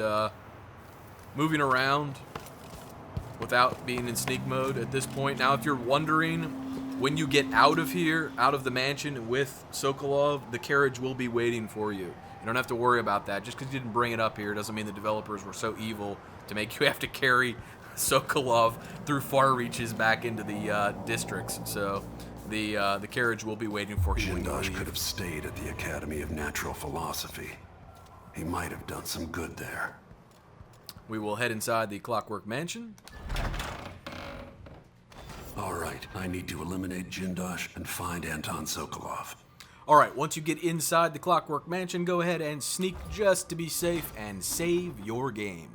moving around without being in sneak mode at this point. Now, if you're wondering, when you get out of here, out of the mansion with Sokolov, the carriage will be waiting for you. You don't have to worry about that. Just because you didn't bring it up here doesn't mean the developers were so evil to make you have to carry Sokolov through far reaches back into the districts. So the carriage will be waiting for you when you Jindosh leave. could have stayed at the Academy of Natural Philosophy. He might have done some good there. We will head inside the Clockwork Mansion. All right, I need to eliminate Jindosh and find Anton Sokolov. All right, once you get inside the Clockwork Mansion, go ahead and sneak just to be safe and save your game.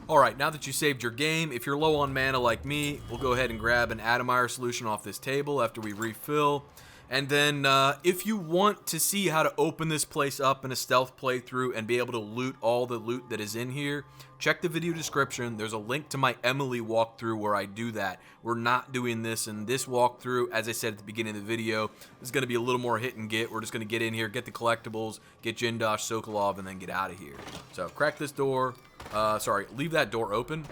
All right, now that you saved your game, if you're low on mana like me, we'll go ahead and grab an Atomizer solution off this table after we refill. And then if you want to see how to open this place up in a stealth playthrough and be able to loot all the loot that is in here, check the video description. There's a link to my Emily walkthrough where I do that. We're not doing this in this walkthrough. As I said at the beginning of the video, it's going to be a little more hit and get. We're just going to get in here, get the collectibles, get Jindosh, Sokolov, and then get out of here. So crack this door. Leave that door open.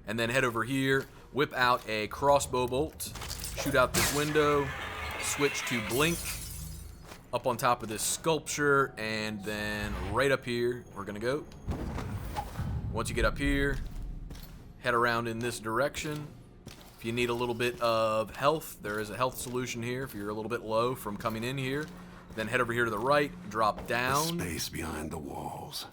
And then head over here, whip out a crossbow bolt, shoot out this window, switch to blink, up on top of this sculpture, and then right up here, we're going to go. Once you get up here, head around in this direction. If you need a little bit of health, there is a health solution here if you're a little bit low from coming in here. Then head over here to the right, drop down. The space behind the walls.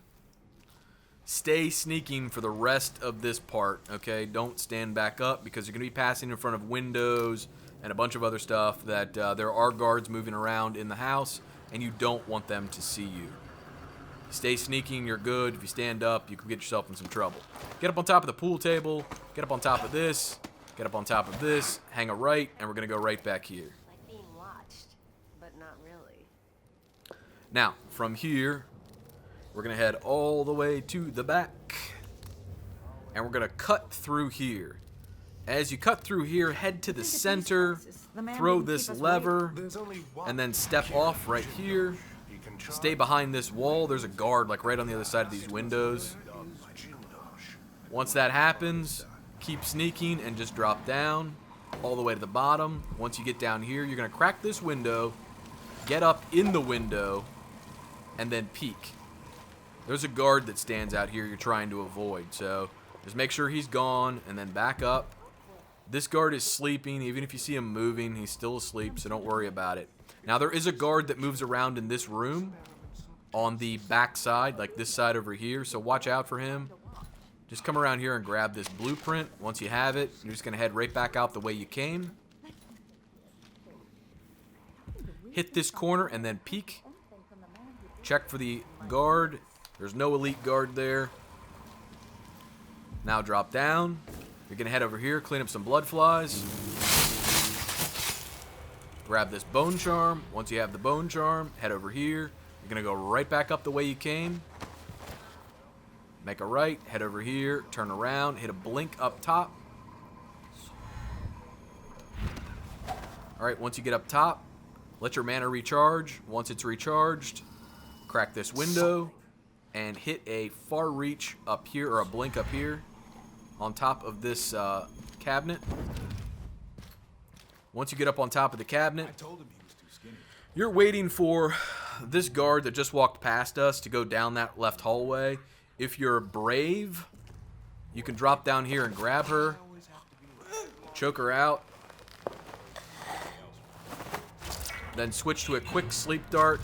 Stay sneaking for the rest of this part, okay? Don't stand back up because you're going to be passing in front of windows and a bunch of other stuff that there are guards moving around in the house, and you don't want them to see you. Stay sneaking, you're good. If you stand up, you can get yourself in some trouble. Get up on top of the pool table, get up on top of this, get up on top of this, hang a right, and we're going to go right back here. Like being watched, but not really. Now, from here, we're going to head all the way to the back, and we're going to cut through here. As you cut through here, head to the center, throw this lever, and then step off right here. Stay behind this wall. There's a guard like right on the other side of these windows. Once that happens, keep sneaking and just drop down all the way to the bottom. Once you get down here, you're going to crack this window, get up in the window, and then peek. There's a guard that stands out here you're trying to avoid, so just make sure he's gone and then back up. This guard is sleeping. Even if you see him moving, he's still asleep, so don't worry about it. Now, there is a guard that moves around in this room on the back side, like this side over here, so watch out for him. Just come around here and grab this blueprint. Once you have it, you're just going to head right back out the way you came. Hit this corner and then peek. Check for the guard. There's no elite guard there. Now drop down. You're going to head over here, clean up some blood flies. Grab this bone charm. Once you have the bone charm, head over here. You're going to go right back up the way you came. Make a right, head over here, turn around, hit a blink up top. Alright, once you get up top, let your mana recharge. Once it's recharged, crack this window and hit a far reach up here, or a blink up here on top of this cabinet. Once you get up on top of the cabinet, you're waiting for this guard that just walked past us to go down that left hallway. If you're brave, you can drop down here and grab her, choke her out, then switch to a quick sleep dart,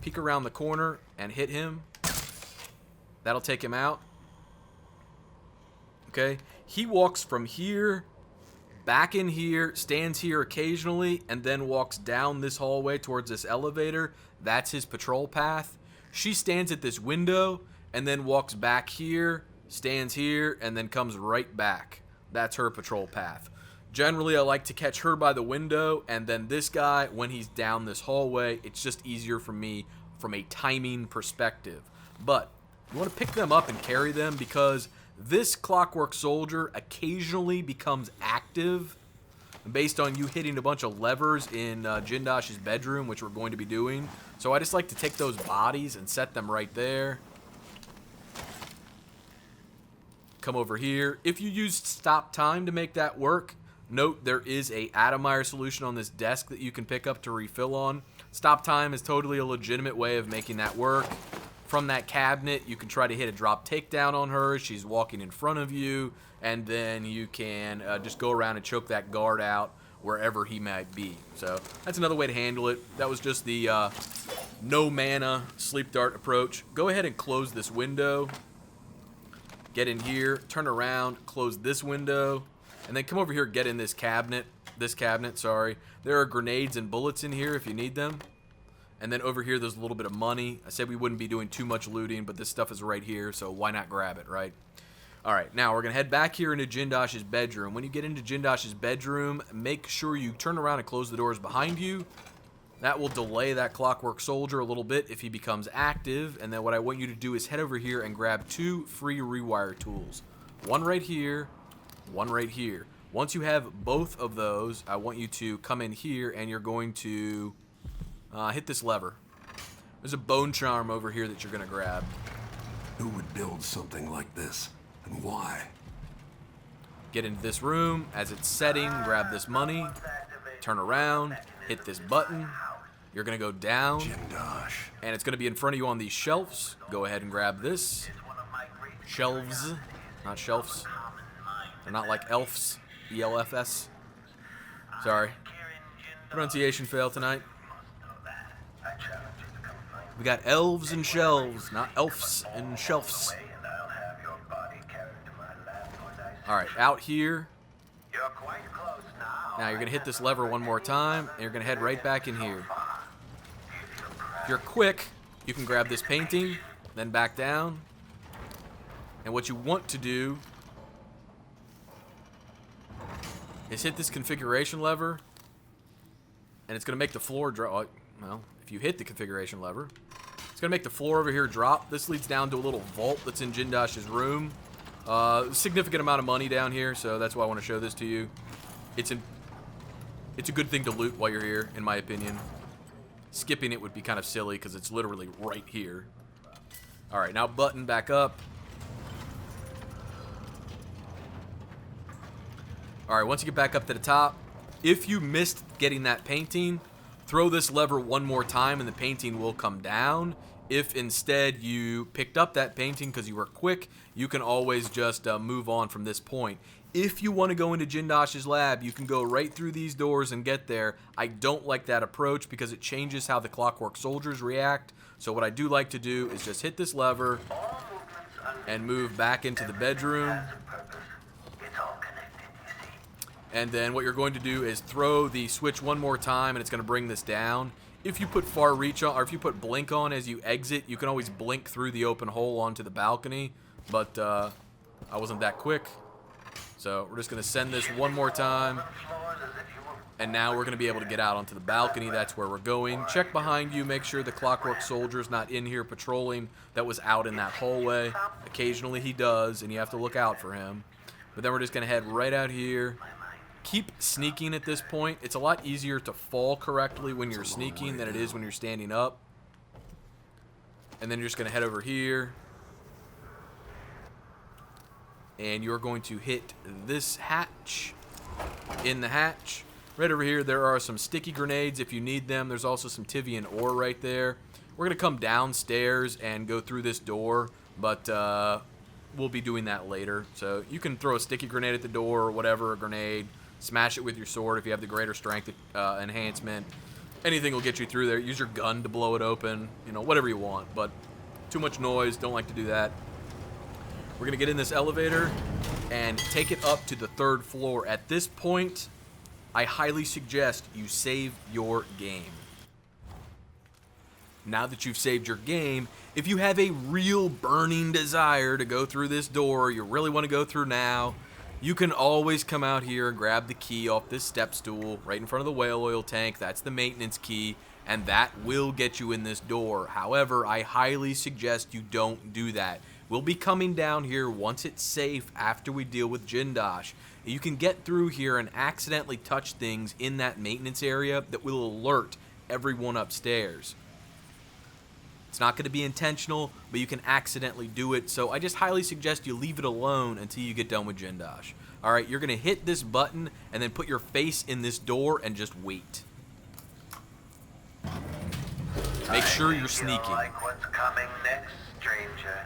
peek around the corner and hit him. That'll take him out. Okay, he walks from here back in here, stands here occasionally, and then walks down this hallway towards this elevator. That's his patrol path. She stands at this window and then walks back here, stands here, and then comes right back. That's her patrol path. Generally, I like to catch her by the window, and then this guy, when he's down this hallway, it's just easier for me from a timing perspective. But you want to pick them up and carry them because this Clockwork Soldier occasionally becomes active based on you hitting a bunch of levers in Jindosh's bedroom, which we're going to be doing. So I just like to take those bodies and set them right there. Come over here. If you use stop time to make that work, note there is a Atomizer solution on this desk that you can pick up to refill on. Stop time is totally a legitimate way of making that work. From that cabinet, you can try to hit a drop takedown on her. She's walking in front of you, and then you can just go around and choke that guard out wherever he might be. So that's another way to handle it. That was just the no mana sleep dart approach. Go ahead and close this window. Get in here, turn around, close this window, and then come over here, get in this cabinet. Sorry. There are grenades and bullets in here if you need them. And then over here, there's a little bit of money. I said we wouldn't be doing too much looting, but this stuff is right here, so why not grab it, right? All right, now we're going to head back here into Jindosh's bedroom. When you get into Jindosh's bedroom, make sure you turn around and close the doors behind you. That will delay that Clockwork Soldier a little bit if he becomes active. And then what I want you to do is head over here and grab 2 free rewire tools. One right here, one right here. Once you have both of those, I want you to come in here and you're going to hit this lever. There's a bone charm over here that you're going to grab. Who would build something like this, and why? Get into this room. As it's setting, grab this money. Turn around. Hit this button. You're going to go down. Jindosh. And it's going to be in front of you on these shelves. Go ahead and grab this. Shelves. Not shelves. They're not like elfs. E-L-F-S. Sorry. Pronunciation fail tonight. We got elves and shelves, not elfs and shelves. Alright, out here. Now you're going to hit this lever one more time, and you're going to head right back in here. If you're quick, you can grab this painting, then back down. And what you want to do is hit this configuration lever, and it's going to make the floor drop. Well, if you hit the configuration lever, it's going to make the floor over here drop. This leads down to a little vault that's in Jindosh's room. Significant amount of money down here, so that's why I want to show this to you. It's a good thing to loot while you're here, in my opinion. Skipping it would be kind of silly because it's literally right here. Alright, now button back up. Alright, once you get back up to the top, if you missed getting that painting, throw this lever one more time and the painting will come down. If instead you picked up that painting because you were quick, you can always just move on from this point. If you want to go into Jindosh's lab, you can go right through these doors and get there. I don't like that approach because it changes how the Clockwork Soldiers react. So what I do like to do is just hit this lever and move back into the bedroom. And then what you're going to do is throw the switch one more time and it's going to bring this down. If you put far reach on, or if you put blink on as you exit, you can always blink through the open hole onto the balcony. But I wasn't that quick. So we're just going to send this one more time. And now we're going to be able to get out onto the balcony. That's where we're going. Check behind you. Make sure the Clockwork Soldier's not in here patrolling. That was out in that hallway. Occasionally he does, and you have to look out for him. But then we're just going to head right out here. Keep sneaking at this point. It's a lot easier to fall correctly when you're sneaking than it is when you're standing up. And then you're just going to head over here. And you're going to hit this hatch. In the hatch. Right over here, there are some sticky grenades if you need them. There's also some Tivian ore right there. We're going to come downstairs and go through this door. But we'll be doing that later. So you can throw a sticky grenade at the door or whatever, a grenade. Smash it with your sword if you have the greater strength enhancement. Anything will get you through there. Use your gun to blow it open. You know, whatever you want. But too much noise. Don't like to do that. We're going to get in this elevator and take it up to the 3rd floor. At this point, I highly suggest you save your game. Now that you've saved your game, if you have a real burning desire to go through this door, you really want to go through now, you can always come out here and grab the key off this step stool right in front of the whale oil tank. That's the maintenance key, and that will get you in this door. However, I highly suggest you don't do that. We'll be coming down here once it's safe after we deal with Jindosh. You can get through here and accidentally touch things in that maintenance area that will alert everyone upstairs. It's not going to be intentional, but you can accidentally do it, so I just highly suggest you leave it alone until you get done with Jindosh. Alright, you're going to hit this button and then put your face in this door and just wait. Make sure you're sneaking. Like what's coming next, stranger?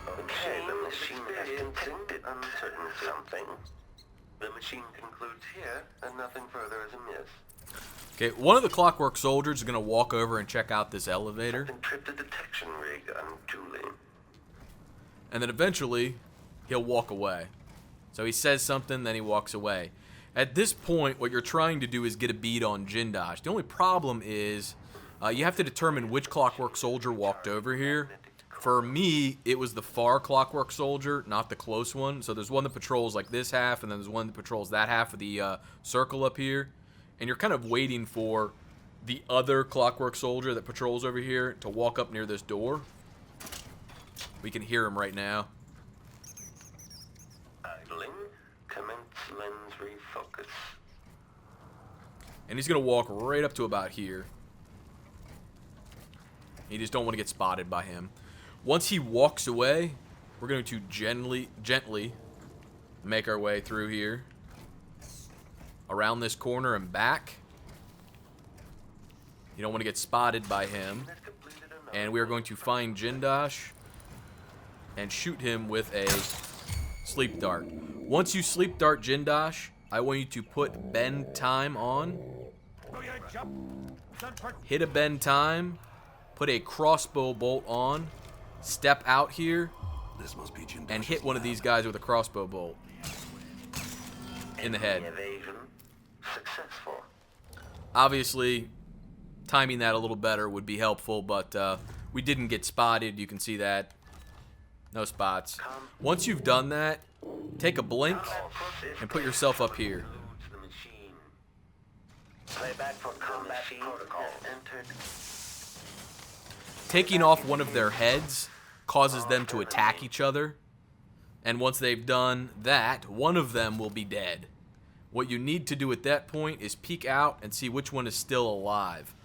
Okay, the machine has detected uncertain something. The machine concludes here, and nothing further is amiss. Okay, one of the Clockwork soldiers is going to walk over and check out this elevator. Something tripped the detection rig unduly. And then eventually, he'll walk away. So he says something, then he walks away. At this point, what you're trying to do is get a bead on Jindosh. The only problem is, you have to determine which Clockwork soldier walked over here. For me, it was the far Clockwork soldier, not the close one. So there's one that patrols like this half, and then there's one that patrols that half of the circle up here. And you're kind of waiting for the other Clockwork soldier that patrols over here to walk up near this door. We can hear him right now. Idling. Commence lens refocus. And he's going to walk right up to about here. You just don't want to get spotted by him. Once he walks away, we're going to gently make our way through here, around this corner and back. You don't want to get spotted by him. And we are going to find Jindosh and shoot him with a sleep dart. Once you sleep dart Jindosh, I want you to put bend time on. Hit a bend time. Put a crossbow bolt on. Step out here This must be Jindosh's and hit one of lab. these guys with a crossbow bolt in the head. Evasion successful. Obviously, timing that a little better would be helpful, but we didn't get spotted. You can see that. No spots. Once you've done that, take a blink and put yourself up here. The machine. Playback for combat protocol. Entered. Taking off one of their heads causes them to attack each other. And once they've done that, one of them will be dead. What you need to do at that point is peek out and see which one is still alive.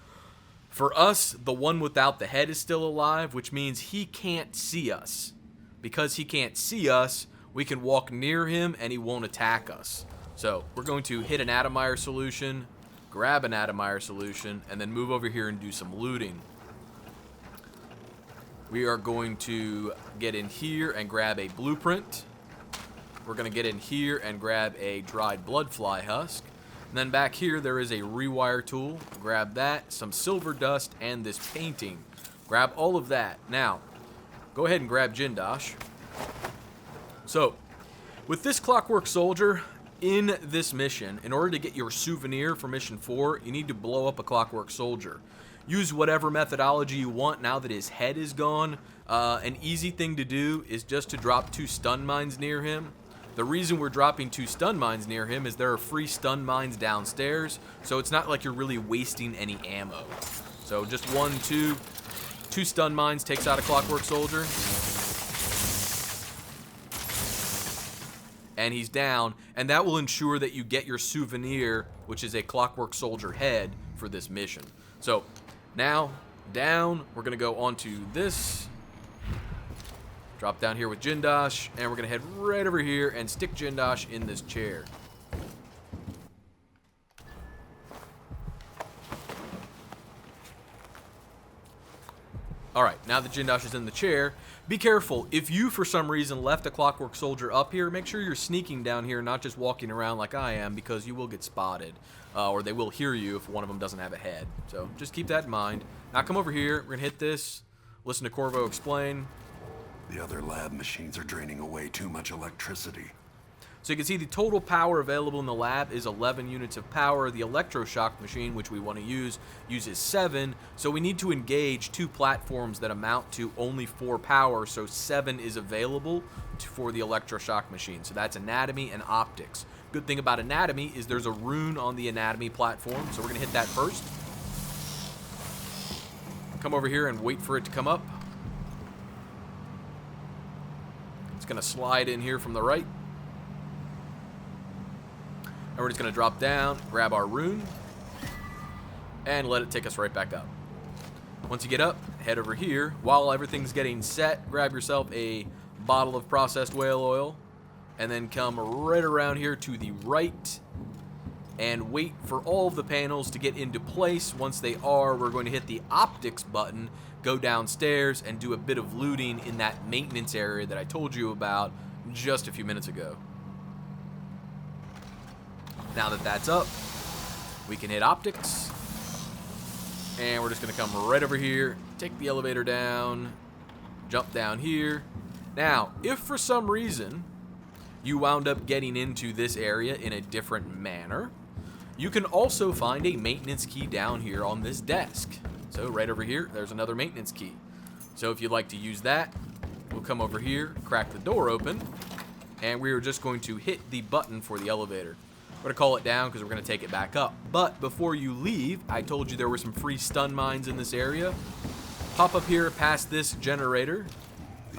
For us, the one without the head is still alive, which means he can't see us. Because he can't see us, we can walk near him and he won't attack us. So we're going to hit an Atomizer solution, grab an Atomizer solution, and then move over here and do some looting. We are going to get in here and grab a blueprint. We're going to get in here and grab a dried bloodfly husk. And then back here there is a rewire tool. Grab that, some silver dust, and this painting. Grab all of that. Now, go ahead and grab Jindosh. So, with this Clockwork Soldier, in this mission, in order to get your souvenir for Mission 4, you need to blow up a Clockwork Soldier. Use whatever methodology you want now that his head is gone. An easy thing to do is just to drop 2 stun mines near him. The reason we're dropping 2 stun mines near him is there are free stun mines downstairs, so it's not like you're really wasting any ammo. So just 1, 2 stun mines takes out a Clockwork Soldier. And he's down, and that will ensure that you get your souvenir, which is a Clockwork Soldier head for this mission. So, now, down, we're going to go onto this, drop down here with Jindosh, and we're going to head right over here and stick Jindosh in this chair. Alright, now that Jindosh is in the chair, be careful. If you, for some reason, left a Clockwork Soldier up here, make sure you're sneaking down here, not just walking around like I am, because you will get spotted. Or they will hear you if one of them doesn't have a head. So just keep that in mind. Now come over here. We're going to hit this. Listen to Corvo explain. The other lab machines are draining away too much electricity. So you can see the total power available in the lab is 11 units of power. The electroshock machine, which we want to use, uses 7. So we need to engage 2 platforms that amount to only 4 power. So 7 is available for the electroshock machine. So that's anatomy and optics. Good thing about anatomy is there's a rune on the anatomy platform. So we're going to hit that first. Come over here and wait for it to come up. It's going to slide in here from the right. And we're just going to drop down, grab our rune, and let it take us right back up. Once you get up, head over here. While everything's getting set, grab yourself a bottle of processed whale oil, and then come right around here to the right, and wait for all of the panels to get into place. Once they are, we're going to hit the optics button, go downstairs, and do a bit of looting in that maintenance area that I told you about just a few minutes ago. Now that that's up, we can hit optics, and we're just going to come right over here, take the elevator down, jump down here. Now, if for some reason you wound up getting into this area in a different manner, you can also find a maintenance key down here on this desk. So right over here, there's another maintenance key. So if you'd like to use that, we'll come over here, crack the door open, and we are just going to hit the button for the elevator. We're going to call it down because we're going to take it back up. But before you leave, I told you there were some free stun mines in this area. Pop up here past this generator.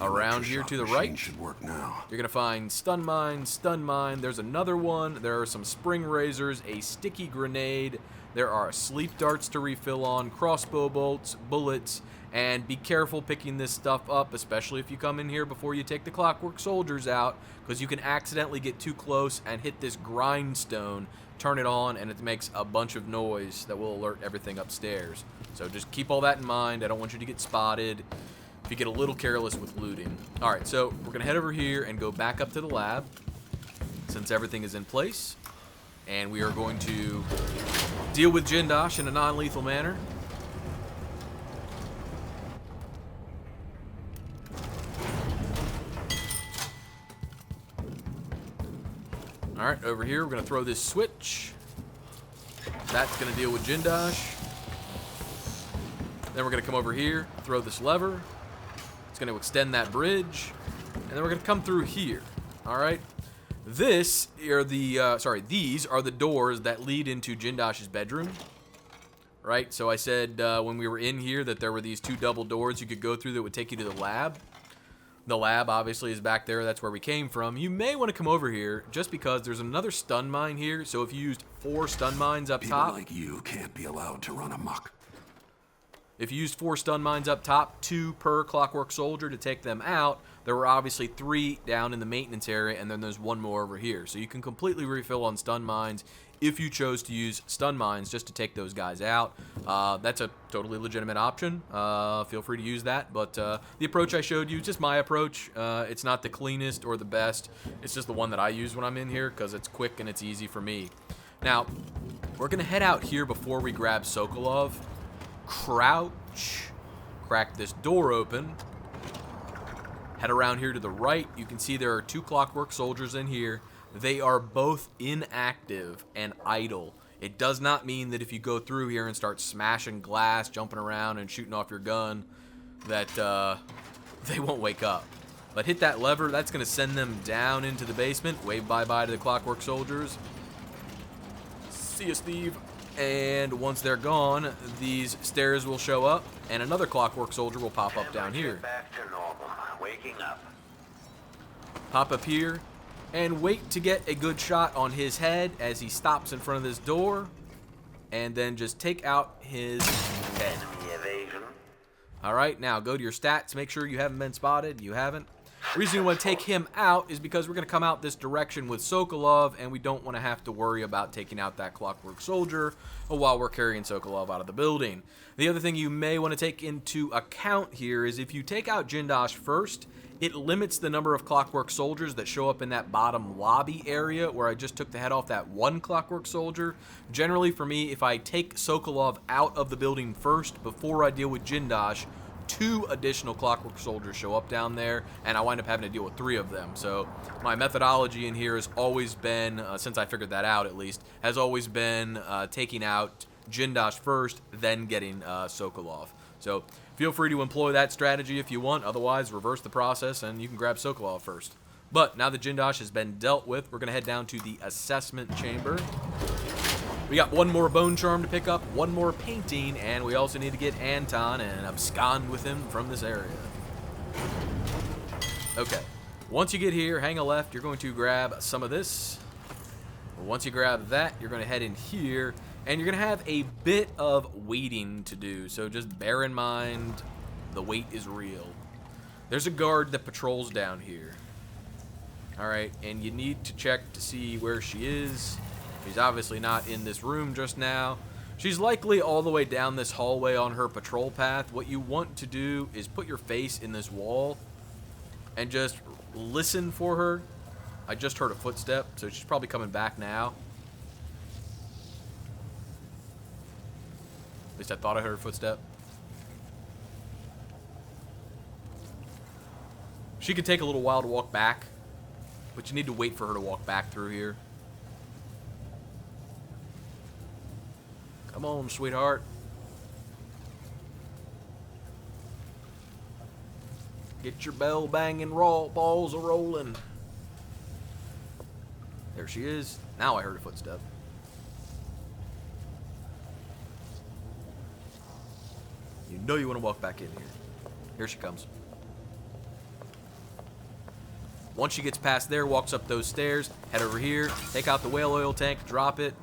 Around here to the right. Should work now. You're going to find stun mine. There's another one. There are some spring razors, a sticky grenade. There are sleep darts to refill on, crossbow bolts, bullets, and be careful picking this stuff up, especially if you come in here before you take the Clockwork Soldiers out, because you can accidentally get too close and hit this grindstone, turn it on, and it makes a bunch of noise that will alert everything upstairs. So just keep all that in mind. I don't want you to get spotted if you get a little careless with looting. Alright, so we're going to head over here and go back up to the lab, since everything is in place. And we are going to deal with Jindosh in a non-lethal manner. Alright, over here we're going to throw this switch. That's going to deal with Jindosh. Then we're going to come over here, throw this lever. It's going to extend that bridge. And then we're going to come through here. Alright. These are the doors that lead into Jindosh's bedroom. Right? So I said when we were in here that there were these 2 double doors you could go through that would take you to the lab. The lab obviously is back there. That's where we came from. You may want to come over here just because there's another stun mine here. So if you used 4 stun mines up top. People like you can't be allowed to run amok. If you used 4 stun mines up top, 2 per Clockwork Soldier to take them out, there were obviously 3 down in the maintenance area, and then there's 1 more over here. So you can completely refill on stun mines if you chose to use stun mines just to take those guys out. That's a totally legitimate option. Feel free to use that, but the approach I showed you is just my approach. It's not the cleanest or the best. It's just the one that I use when I'm in here because it's quick and it's easy for me. Now, we're going to head out here before we grab Sokolov. Crouch, crack this door open, head around here to the right. You can see there are 2 Clockwork Soldiers in here. They are both inactive and idle. It does not mean that if you go through here and start smashing glass, jumping around, and shooting off your gun, that they won't wake up. But hit that lever. That's going to send them down into the basement. Wave bye-bye to the Clockwork Soldiers. See you, Steve. And once they're gone, these stairs will show up, and another Clockwork Soldier will pop up down here. Back to normal. Waking up. Pop up here, and wait to get a good shot on his head as he stops in front of this door, and then just take out his head. Enemy evasion. Alright, now go to your stats, make sure you haven't been spotted. You haven't. The reason we want to take him out is because we're going to come out this direction with Sokolov, and we don't want to have to worry about taking out that Clockwork Soldier while we're carrying Sokolov out of the building. The other thing you may want to take into account here is if you take out Jindosh first, it limits the number of Clockwork Soldiers that show up in that bottom lobby area where I just took the head off that one Clockwork Soldier. Generally, for me, if I take Sokolov out of the building first before I deal with Jindosh, 2 additional Clockwork Soldiers show up down there, and I wind up having to deal with 3 of them. So my methodology in here has always been, since I figured that out at least, has always been taking out Jindosh first, then getting Sokolov. So feel free to employ that strategy if you want. Otherwise, reverse the process and you can grab Sokolov first. But now that Jindosh has been dealt with, we're going to head down to the assessment chamber. We got 1 more bone charm to pick up, 1 more painting, and we also need to get Anton and abscond with him from this area. Okay, once you get here, hang a left, you're going to grab some of this. Once you grab that, you're going to head in here, and you're going to have a bit of waiting to do, so just bear in mind the wait is real. There's a guard that patrols down here. Alright, and you need to check to see where she is. She's obviously not in this room just now. She's likely all the way down this hallway on her patrol path. What you want to do is put your face in this wall and just listen for her. I just heard a footstep, so she's probably coming back now. At least I thought I heard a footstep. She could take a little while to walk back, but you need to wait for her to walk back through here. Come on, sweetheart. Get your bell banging balls a rolling. There she is. Now I heard a footstep. You know you want to walk back in here. Here she comes. Once she gets past there, walks up those stairs, head over here, take out the whale oil tank, drop it,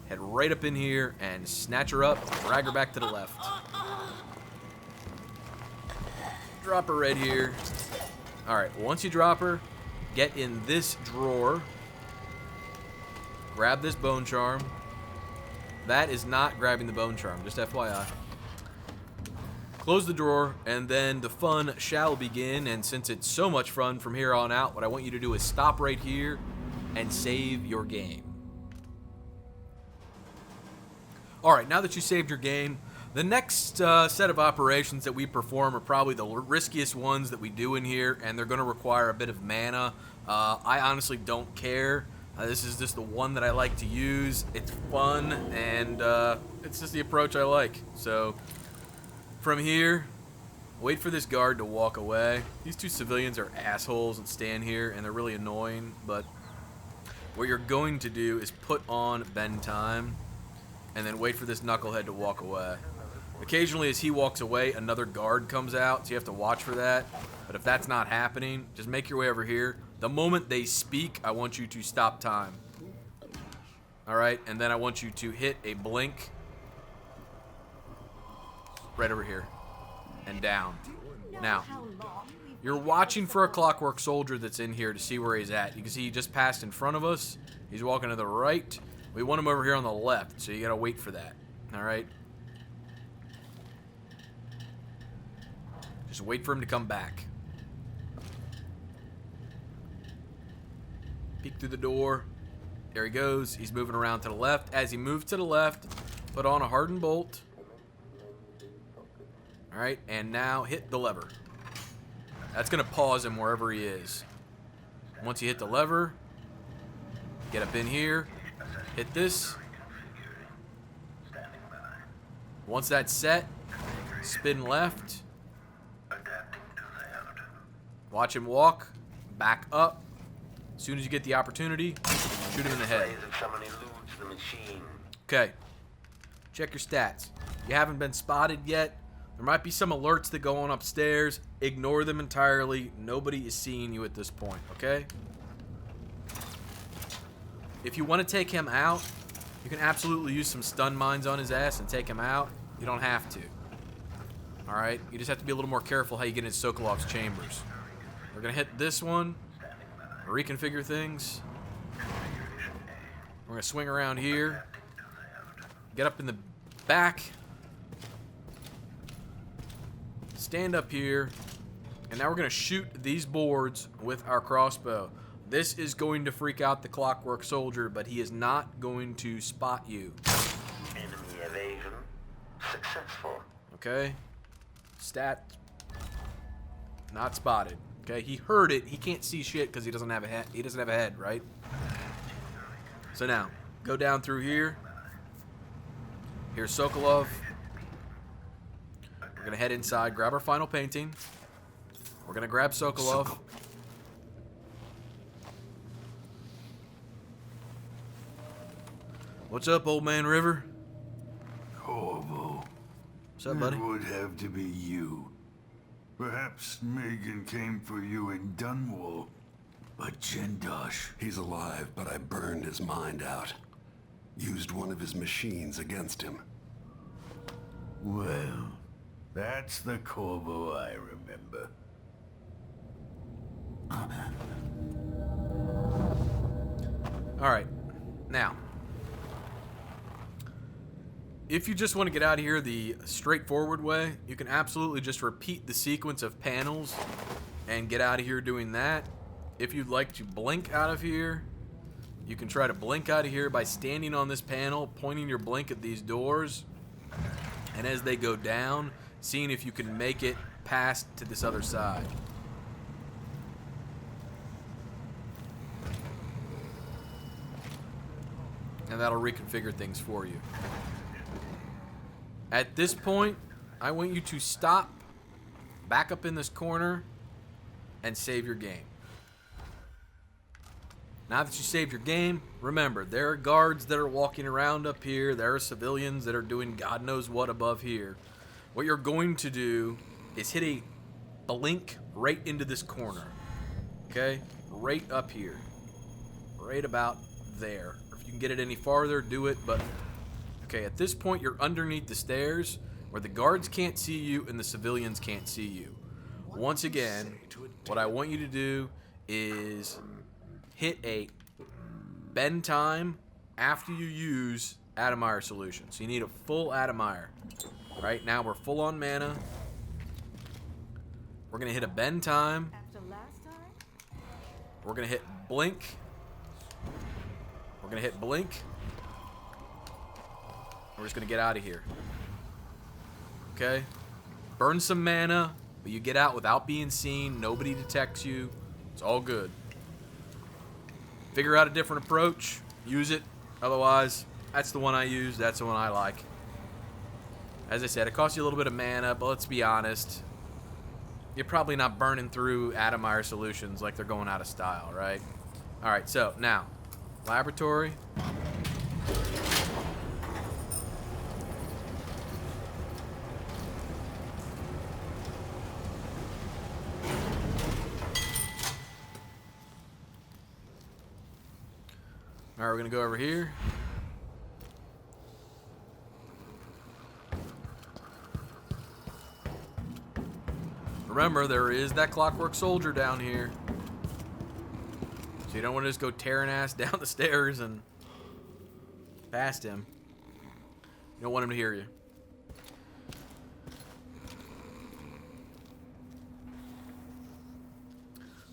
head right up in here and snatch her up, drag her back to the left. Drop her right here. Alright, once you drop her, get in this drawer, grab this bone charm. That is not grabbing the bone charm, just FYI. Close the drawer, and then the fun shall begin, and since it's so much fun from here on out, what I want you to do is stop right here and save your game. Alright, now that you saved your game, the next set of operations that we perform are probably the riskiest ones that we do in here, and they're going to require a bit of mana. I honestly don't care. This is just the one that I like to use. It's fun, and it's just the approach I like. So, from here, wait for this guard to walk away. These 2 civilians are assholes and stand here, and they're really annoying, but what you're going to do is put on bend time, and then wait for this knucklehead to walk away. Occasionally, as he walks away, another guard comes out, so you have to watch for that. But if that's not happening, just make your way over here. The moment they speak, I want you to stop time. Alright, and then I want you to hit a blink right over here and down. Now, you're watching for a Clockwork Soldier that's in here to see where he's at. You can see he just passed in front of us. He's walking to the right. We want him over here on the left, so you gotta wait for that. Alright? Just wait for him to come back. Peek through the door. There he goes. He's moving around to the left. As he moves to the left, put on a hardened bolt. Alright, and now hit the lever. That's going to pause him wherever he is. Once you hit the lever, get up in here, hit this. Once that's set, spin left. Watch him walk, back up. As soon as you get the opportunity, shoot him in the head. Okay, check your stats. You haven't been spotted yet. There might be some alerts that go on upstairs. Ignore them entirely. Nobody is seeing you at this point, okay? If you want to take him out, you can absolutely use some stun mines on his ass and take him out. You don't have to. Alright? You just have to be a little more careful how you get into Sokolov's chambers. We're gonna hit this one. Reconfigure things. We're gonna swing around here. Get up in the back. Stand up here. And now we're gonna shoot these boards with our crossbow. This is going to freak out the Clockwork Soldier, but he is not going to spot you. Enemy evasion successful. Okay? Stat. Not spotted. Okay, he heard it. He can't see shit because he doesn't have a head. He doesn't have a head, right? So now, go down through here. Here's Sokolov. We're gonna head inside, grab our final painting. We're gonna grab Sokolov. What's up, old man River? Corvo. What's up, buddy? It would have to be you. Perhaps Megan came for you in Dunwall. But Jindosh... He's alive, but I burned his mind out. Used one of his machines against him. Well, that's the Corvo I remember. Alright. Now. If you just want to get out of here the straightforward way, you can absolutely just repeat the sequence of panels and get out of here doing that. If you'd like to blink out of here, you can try to blink out of here by standing on this panel, pointing your blink at these doors, and as they go down, seeing if you can make it past to this other side. And that'll reconfigure things for you. At this point, I want you to stop, back up in this corner, and save your game. Now that you saved your game, remember, there are guards that are walking around up here. There are civilians that are doing God knows what above here. What you're going to do is hit a blink right into this corner. Okay? Right up here. Right about there. Or if you can get it any farther, do it, but... Okay, at this point, you're underneath the stairs where the guards can't see you and the civilians can't see you. Once again, what I want you to do is hit a bend time after you use Atomire solution. So you need a full Atomire. Right now, we're full on mana. We're going to hit a bend time. We're going to hit blink. We're going to hit blink. We're just going to get out of here. Okay? Burn some mana, but you get out without being seen. Nobody detects you. It's all good. Figure out a different approach. Use it. Otherwise, that's the one I use. That's the one I like. As I said, it costs you a little bit of mana, but let's be honest. You're probably not burning through Atomire solutions like they're going out of style, right? Alright, so now, laboratory. Alright, we're going to go over here. Remember, there is that Clockwork Soldier down here. So you don't want to just go tearing ass down the stairs and past him. You don't want him to hear you.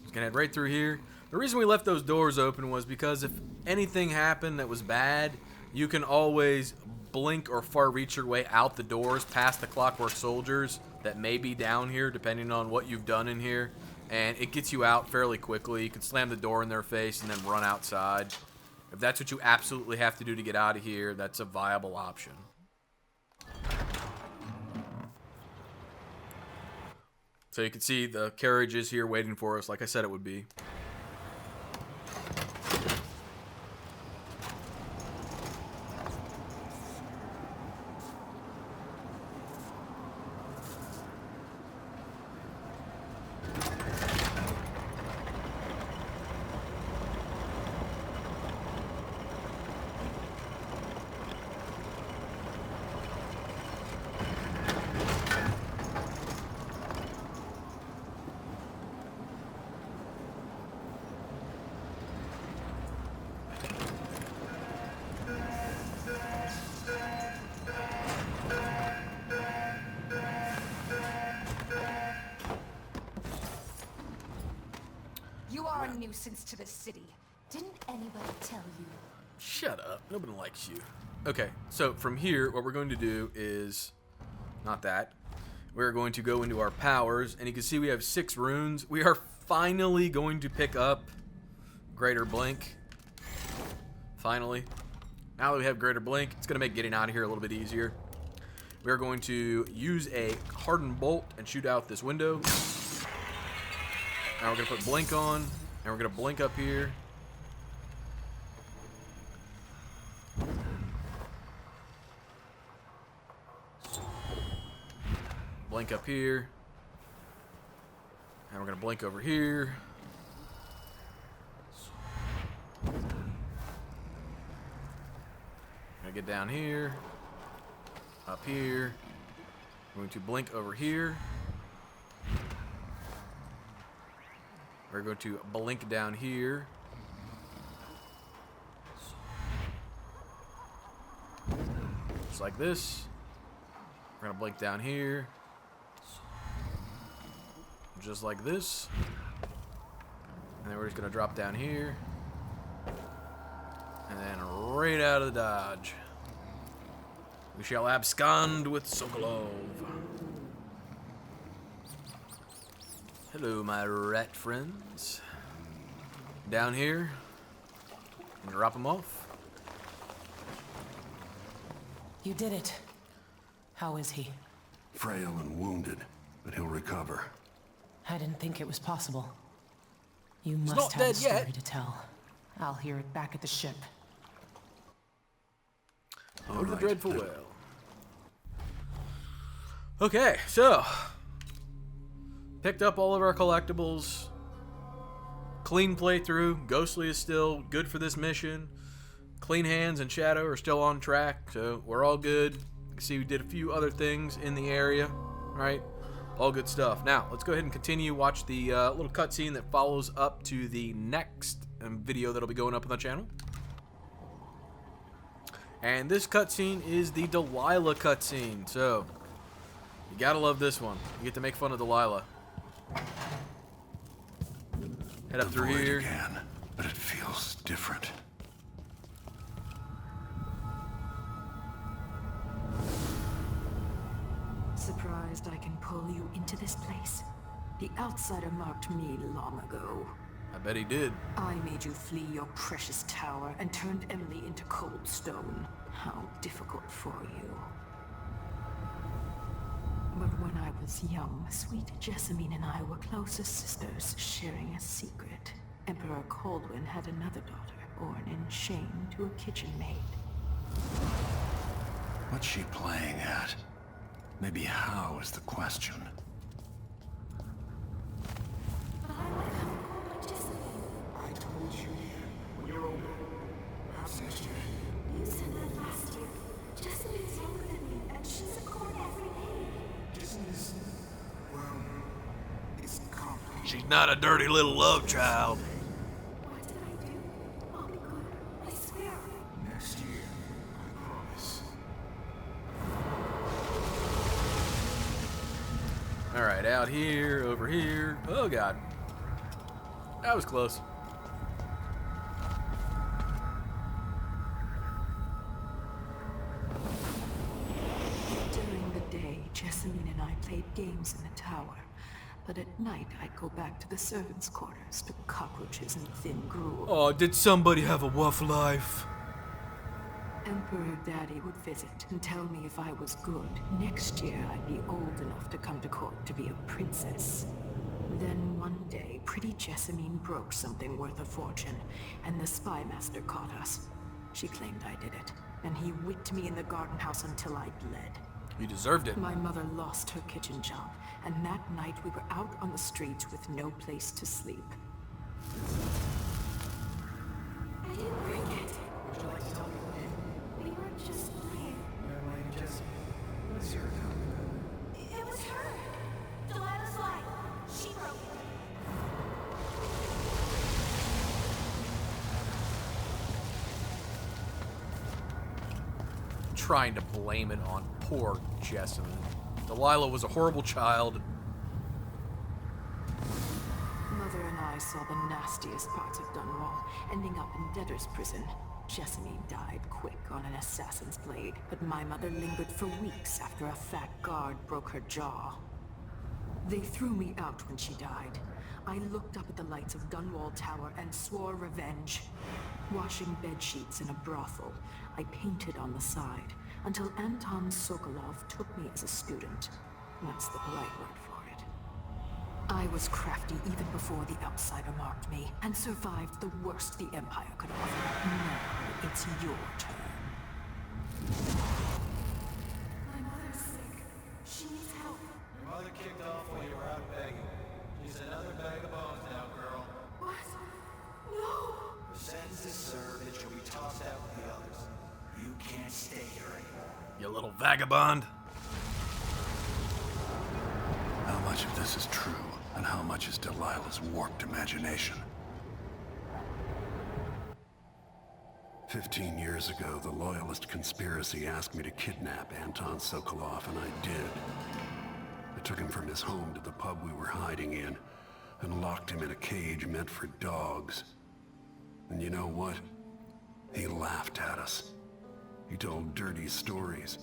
Just gonna head right through here. The reason we left those doors open was because if anything happened that was bad, you can always blink or far reach your way out the doors past the Clockwork Soldiers that may be down here, depending on what you've done in here. And it gets you out fairly quickly. You can slam the door in their face and then run outside. If that's what you absolutely have to do to get out of here, that's a viable option. So you can see the carriage is here waiting for us, like I said it would be. nuisance to the city. Didn't anybody tell you? Shut up. Nobody likes you. Okay, so from here, what we're going to do is... Not that. We're going to go into our powers, and you can see we have 6 runes. We are finally going to pick up Greater Blink. Finally. Now that we have Greater Blink, it's going to make getting out of here a little bit easier. We're going to use a Hardened Bolt and shoot out this window. Now we're going to put Blink on, and we're going to blink up here. Blink up here. And we're going to blink over here. Gonna get down here. Up here. We're going to blink over here. We're going to blink down here. Just like this. We're going to blink down here. Just like this. And then we're just going to drop down here. And then right out of the dodge. We shall abscond with Sokolov. Hello, my rat friends. Down here. And drop them off. You did it. How is he? Frail and wounded, but he'll recover. I didn't think it was possible. You must not have a dead story yet. to tell. I'll hear it back at the ship. Oh, the dreadful well. Okay, so picked up all of our collectibles. Clean playthrough. Ghostly is still good for this mission. Clean Hands and Shadow are still on track, so we're all good. You can see we did a few other things in the area, right? All good stuff. Now, let's go ahead and continue. Watch the little cutscene that follows up to the next video that'll be going up on the channel. And this cutscene is the Delilah cutscene. So, you gotta love this one. You get to make fun of Delilah. Head up The through void here. again, but it feels different. Surprised I can pull you into this place? The outsider marked me long ago. I bet he did. I made you flee your precious tower and turned Emily into cold stone. How difficult for you. But when I was young, sweet Jessamine and I were close as sisters, sharing a secret. Emperor Coldwin had another daughter, born in shame to a kitchen maid. What's she playing at? Maybe how is the question. I told you when you're older. Perhaps next year. You said that last year. Jessamine's younger than me, and she's a court every day. Jason is, well, it's complicated. She's not a dirty little love child. What did I do? I'll be good. I swear. Next year, I promise. Alright, out here, over here. Oh, God. That was close. During the day, Jessamine and I played games in the tower. But at night, I'd go back to the servants' quarters to cockroaches and thin gruel. Oh, did somebody have a rough life? Emperor Daddy would visit and tell me if I was good. Next year, I'd be old enough to come to court to be a princess. Then one day, pretty Jessamine broke something worth a fortune, and the spy master caught us. She claimed I did it, and he whipped me in the garden house until I bled. You deserved it. My mother lost her kitchen job, and that night we were out on the streets with no place to sleep. I didn't bring it. Would you like to tell me what happened? We were just playing. You're like Jesse. What's your account? It was her. Delilah's lie. She broke it. Trying to blame it on poor Jessamine. Delilah was a horrible child. Mother and I saw the nastiest parts of Dunwall, ending up in debtor's prison. Jessamine died quick on an assassin's blade, but my mother lingered for weeks after a fat guard broke her jaw. They threw me out when she died. I looked up at the lights of Dunwall Tower and swore revenge. Washing bedsheets in a brothel, I painted on the side, until Anton Sokolov took me as a student. That's the polite word for it. I was crafty even before the outsider marked me, and survived the worst the Empire could offer. Now it's your turn. My mother's sick. She needs help. Your mother kicked off while you were out begging. She's another bag of bones now, girl. What? No! Her sentence is served and she'll be tossed out with the others. You can't stay here anymore. You little vagabond. How much of this is true, and how much is Delilah's warped imagination? 15 years ago, the Loyalist conspiracy asked me to kidnap Anton Sokolov, and I did. I took him from his home to the pub we were hiding in, and locked him in a cage meant for dogs. And you know what? He laughed at us. He told dirty stories,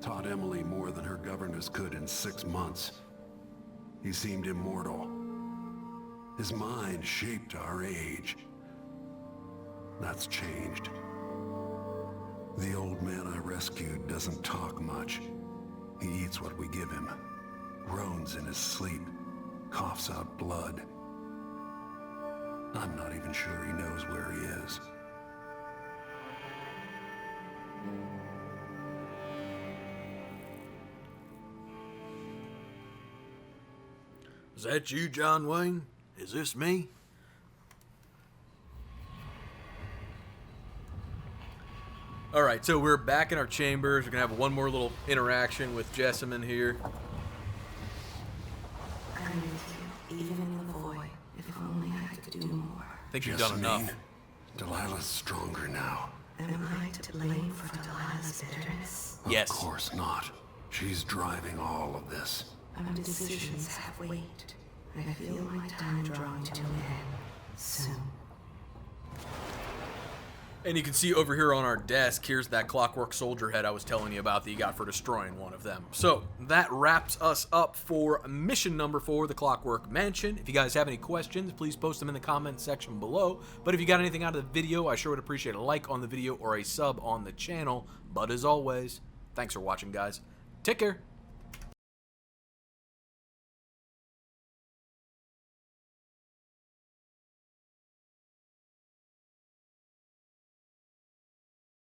taught Emily more than her governess could in 6 months. He seemed immortal. His mind shaped our age. That's changed. The old man I rescued doesn't talk much. He eats what we give him, groans in his sleep, coughs out blood. I'm not even sure he knows where he is. Is that you, John Wayne? Is this me? Alright, so we're back in our chambers. We're going to have one more little interaction with Jessamine here. I'm with you, even in the void. If only I could do more. I think you've done enough. Delilah's stronger now. Am I to blame for Delilah's bitterness? Yes. Of course not. She's driving all of this. Our decisions have weight. I feel my time drawing to an end soon. And you can see over here on our desk, here's that clockwork soldier head I was telling you about that you got for destroying one of them. So that wraps us up for mission number 4, the Clockwork Mansion. If you guys have any questions, please post them in the comments section below. But if you got anything out of the video, I sure would appreciate a like on the video or a sub on the channel. But as always, thanks for watching, guys. Take care.